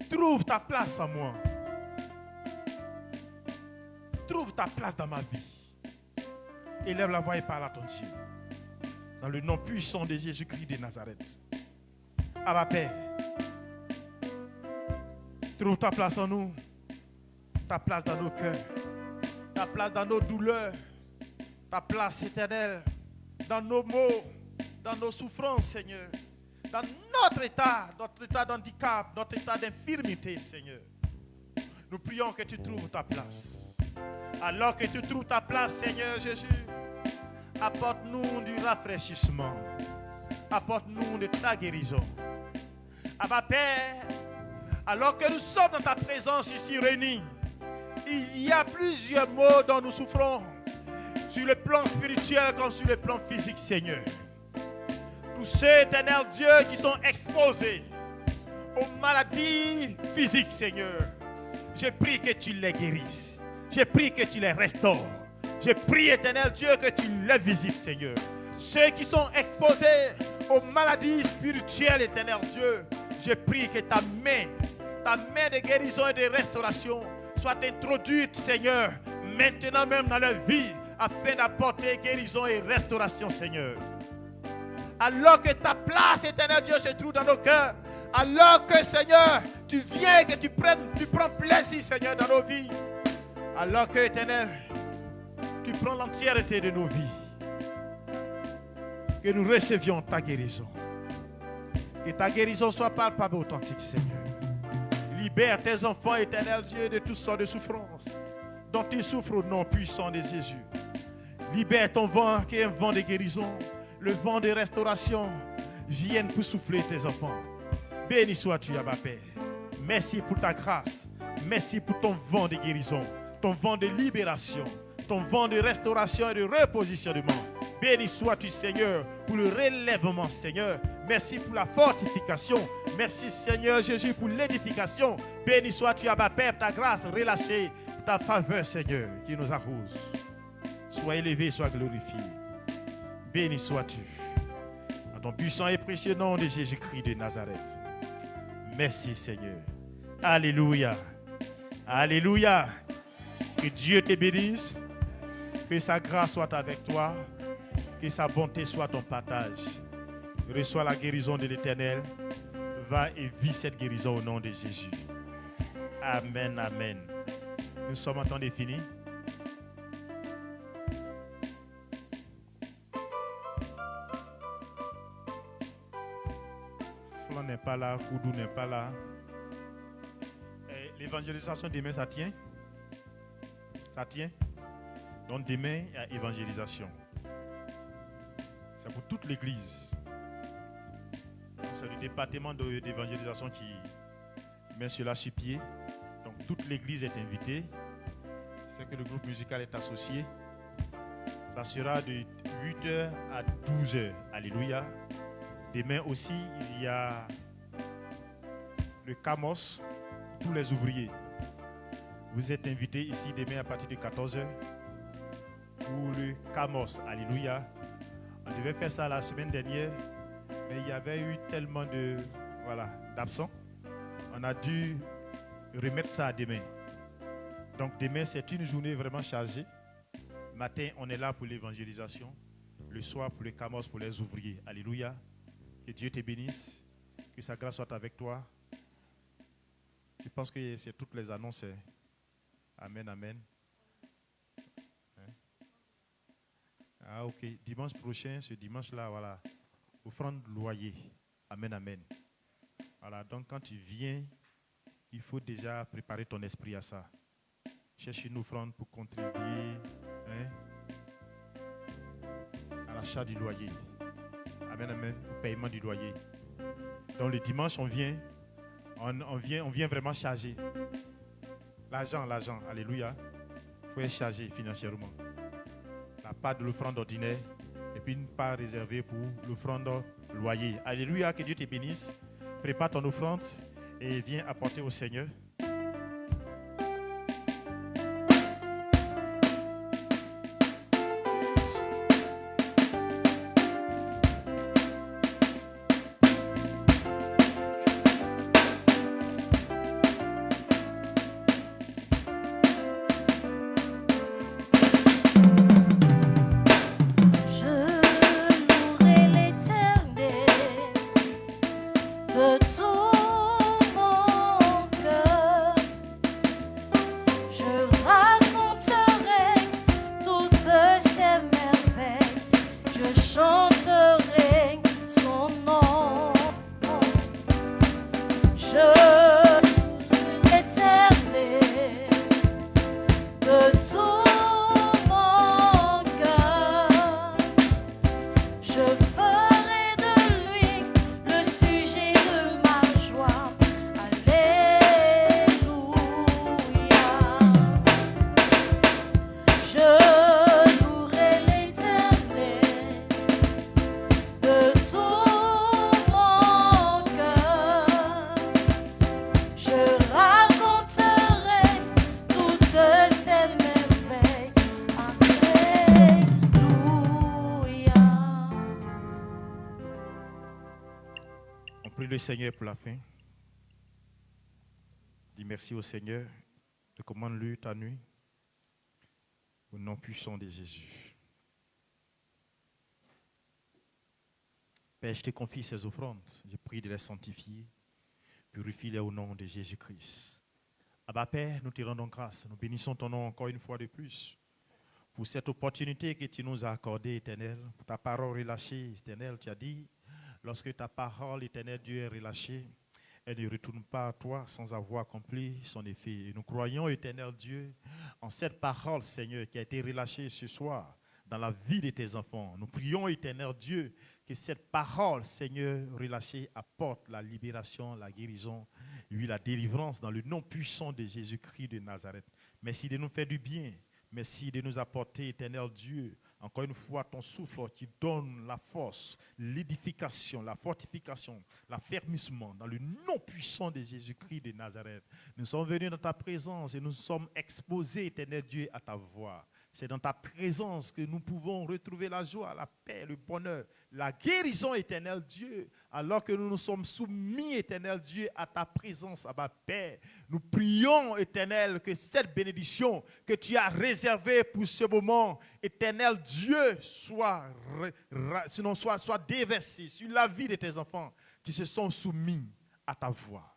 Trouve ta place en moi. Trouve ta place dans ma vie. Élève la voix et parle à ton Dieu. Dans le nom puissant de Jésus-Christ de Nazareth. Abba Père, trouve ta place en nous, ta place dans nos cœurs, ta place dans nos douleurs, ta place éternelle dans nos maux, dans nos souffrances, Seigneur, dans notre état d'handicap, notre état d'infirmité, Seigneur. Nous prions que tu trouves ta place. Alors que tu trouves ta place, Seigneur Jésus, apporte-nous du rafraîchissement, apporte-nous de ta guérison. Abba Père, alors que nous sommes dans ta présence ici réunis, il y a plusieurs maux dont nous souffrons, sur le plan spirituel comme sur le plan physique, Seigneur. Tous ceux, éternel Dieu, qui sont exposés aux maladies physiques, Seigneur, je prie que tu les guérisses, je prie que tu les restaures, je prie, éternel Dieu, que tu les visites, Seigneur. Ceux qui sont exposés aux maladies spirituelles, éternel Dieu, je prie que ta main de guérison et de restauration soit introduite, Seigneur, maintenant même dans leur vie, afin d'apporter guérison et restauration, Seigneur. Alors que ta place, éternel Dieu, se trouve dans nos cœurs, alors que, Seigneur, tu viens, que tu prends plaisir, Seigneur, dans nos vies, alors que, éternel, tu prends l'entièreté de nos vies, que nous recevions ta guérison. Que ta guérison soit palpable et authentique, Seigneur. Libère tes enfants, éternel Dieu, de toutes sortes de souffrances dont ils souffrent au nom puissant de Jésus. Libère ton vent qui est un vent de guérison, le vent de restauration. Vienne pour souffler tes enfants. Béni sois-tu, Abba Père. Merci pour ta grâce. Merci pour ton vent de guérison, ton vent de libération, ton vent de restauration et de repositionnement. Béni sois-tu, Seigneur, pour le relèvement, Seigneur. Merci pour la fortification. Merci, Seigneur Jésus, pour l'édification. Béni sois-tu, Abba Père, ta grâce relâchée, ta faveur, Seigneur, qui nous arrose. Sois élevé, sois glorifié. Béni sois-tu. En ton puissant et précieux nom de Jésus-Christ de Nazareth. Merci, Seigneur. Alléluia. Alléluia. Que Dieu te bénisse. Que sa grâce soit avec toi. Que sa bonté soit ton partage. Reçois la guérison de l'Éternel. Va et vis cette guérison au nom de Jésus. Amen, amen. Nous sommes en temps défini. Flan n'est pas là, Koudou n'est pas là. L'évangélisation demain, ça tient? Ça tient? Donc demain, il y a évangélisation. C'est pour toute l'église. C'est le département d'évangélisation qui met cela sur pied. Donc toute l'église est invitée. C'est que le groupe musical est associé. Ça sera de 8h à 12h. Alléluia. Demain aussi, il y a le Camos, tous les ouvriers. Vous êtes invités ici demain à partir de 14h pour le Camos. Alléluia. On devait faire ça la semaine dernière, mais il y avait eu tellement d'absents. On a dû remettre ça à demain. Donc demain, c'est une journée vraiment chargée. Le matin, on est là pour l'évangélisation. Le soir, pour le Camos, pour les ouvriers. Alléluia. Que Dieu te bénisse. Que sa grâce soit avec toi. Je pense que c'est toutes les annonces. Amen, amen. Ah, ok. Dimanche prochain, ce dimanche-là, voilà. Offrande loyer. Amen, amen. Voilà. Donc, quand tu viens, il faut déjà préparer ton esprit à ça. Cherche une offrande pour contribuer à l'achat du loyer. Amen, amen. Au paiement du loyer. Donc, le dimanche, on vient vraiment chargé. L'argent. Alléluia. Il faut être chargé financièrement. La part de l'offrande ordinaire et puis une part réservée pour l'offrande loyer. Alléluia, que Dieu te bénisse. Prépare ton offrande et viens apporter au Seigneur. Le Seigneur pour la fin. Dis merci au Seigneur. Recommande-lui ta nuit. Au nom puissant de Jésus. Père, je te confie ces offrandes. Je prie de les sanctifier. Purifie-les au nom de Jésus-Christ. Abba Père, nous te rendons grâce. Nous bénissons ton nom encore une fois de plus. Pour cette opportunité que tu nous as accordée, Éternel. Pour ta parole relâchée, Éternel. Tu as dit, lorsque ta parole, Éternel Dieu, est relâchée, elle ne retourne pas à toi sans avoir accompli son effet. Et nous croyons, Éternel Dieu, en cette parole, Seigneur, qui a été relâchée ce soir dans la vie de tes enfants. Nous prions, Éternel Dieu, que cette parole, Seigneur, relâchée, apporte la libération, la guérison, oui, la délivrance dans le nom puissant de Jésus-Christ de Nazareth. Merci de nous faire du bien. Merci de nous apporter, Éternel Dieu, encore une fois, ton souffle qui donne la force, l'édification, la fortification, l'affermissement dans le nom puissant de Jésus-Christ de Nazareth. Nous sommes venus dans ta présence et nous sommes exposés, Éternel Dieu, à ta voix. C'est dans ta présence que nous pouvons retrouver la joie, la paix, le bonheur, la guérison, Éternel Dieu, alors que nous nous sommes soumis, Éternel Dieu, à ta présence, à ma Père. Nous prions, Éternel, que cette bénédiction que tu as réservée pour ce moment, Éternel Dieu, soit déversée sur la vie de tes enfants qui se sont soumis à ta voix.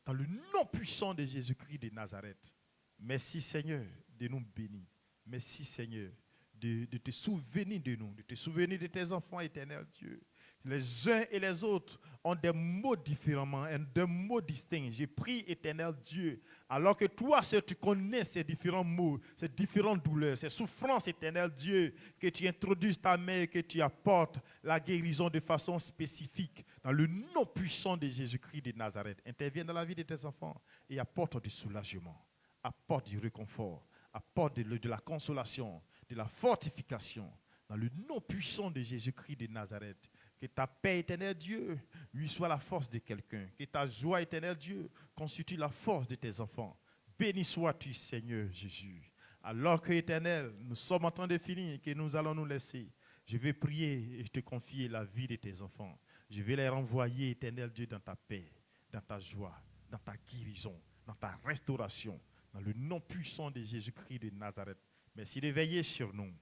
Dans le nom puissant de Jésus-Christ de Nazareth. Merci, Seigneur, de nous bénir. Merci, Seigneur, de te souvenir de nous, de te souvenir de tes enfants, Éternel Dieu, Les uns et les autres ont des mots différemment, des mots distincts. J'ai pris, Éternel Dieu, alors que toi seul tu connais ces différents mots, ces différentes douleurs, ces souffrances, Éternel Dieu, que tu introduises ta main et que tu apportes la guérison de façon spécifique dans le nom puissant de Jésus-Christ de Nazareth. Interviens dans la vie de tes enfants et apporte du soulagement, apporte du réconfort, apporte de la consolation, de la fortification dans le nom puissant de Jésus-Christ de Nazareth. Que ta paix, Éternel Dieu, lui soit la force de quelqu'un. Que ta joie, Éternel Dieu, constitue la force de tes enfants. Béni sois-tu, Seigneur Jésus. Alors que, Éternel, nous sommes en train de finir et que nous allons nous laisser, je vais prier et te confier la vie de tes enfants. Je vais les renvoyer, Éternel Dieu, dans ta paix, dans ta joie, dans ta guérison, dans ta restauration, dans le nom puissant de Jésus-Christ de Nazareth. Merci de veiller sur nous.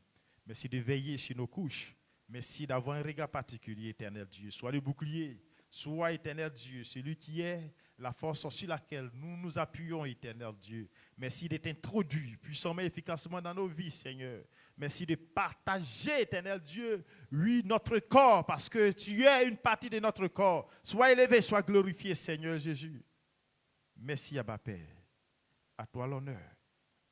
Merci de veiller sur nos couches. Merci d'avoir un regard particulier, Éternel Dieu. Sois le bouclier, sois, Éternel Dieu, celui qui est la force sur laquelle nous nous appuyons, Éternel Dieu. Merci d'être introduit puissamment et efficacement dans nos vies, Seigneur. Merci de partager, Éternel Dieu, oui, notre corps, parce que tu es une partie de notre corps. Sois élevé, sois glorifié, Seigneur Jésus. Merci, Abba Père. À toi l'honneur,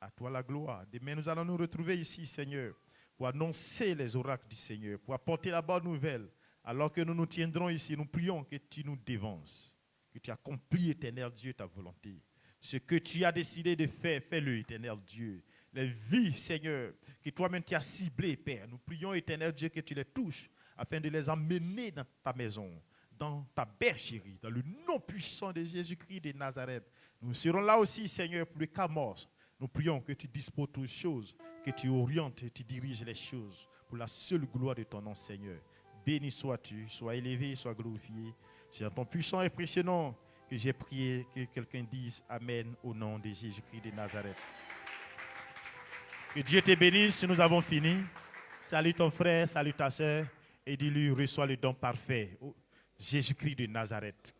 à toi la gloire. Demain, nous allons nous retrouver ici, Seigneur, pour annoncer les oracles du Seigneur, pour apporter la bonne nouvelle. Alors que nous nous tiendrons ici, nous prions que tu nous dévances, que tu accomplis, Éternel Dieu, ta volonté. Ce que tu as décidé de faire, fais-le, Éternel Dieu. Les vies, Seigneur, que toi-même tu as ciblées, Père. Nous prions, Éternel Dieu, que tu les touches, afin de les emmener dans ta maison, dans ta bergerie, dans le nom puissant de Jésus-Christ de Nazareth. Nous serons là aussi, Seigneur, pour le Camos. Nous prions que tu disposes toutes choses, que tu orientes et tu diriges les choses pour la seule gloire de ton nom, Seigneur. Béni sois-tu, sois élevé, sois glorifié. C'est en ton puissant et précieux nom que j'ai prié, que quelqu'un dise Amen au nom de Jésus-Christ de Nazareth. Que Dieu te bénisse, nous avons fini. Salut ton frère, salut ta soeur et dis-lui reçois le don parfait. Jésus-Christ de Nazareth.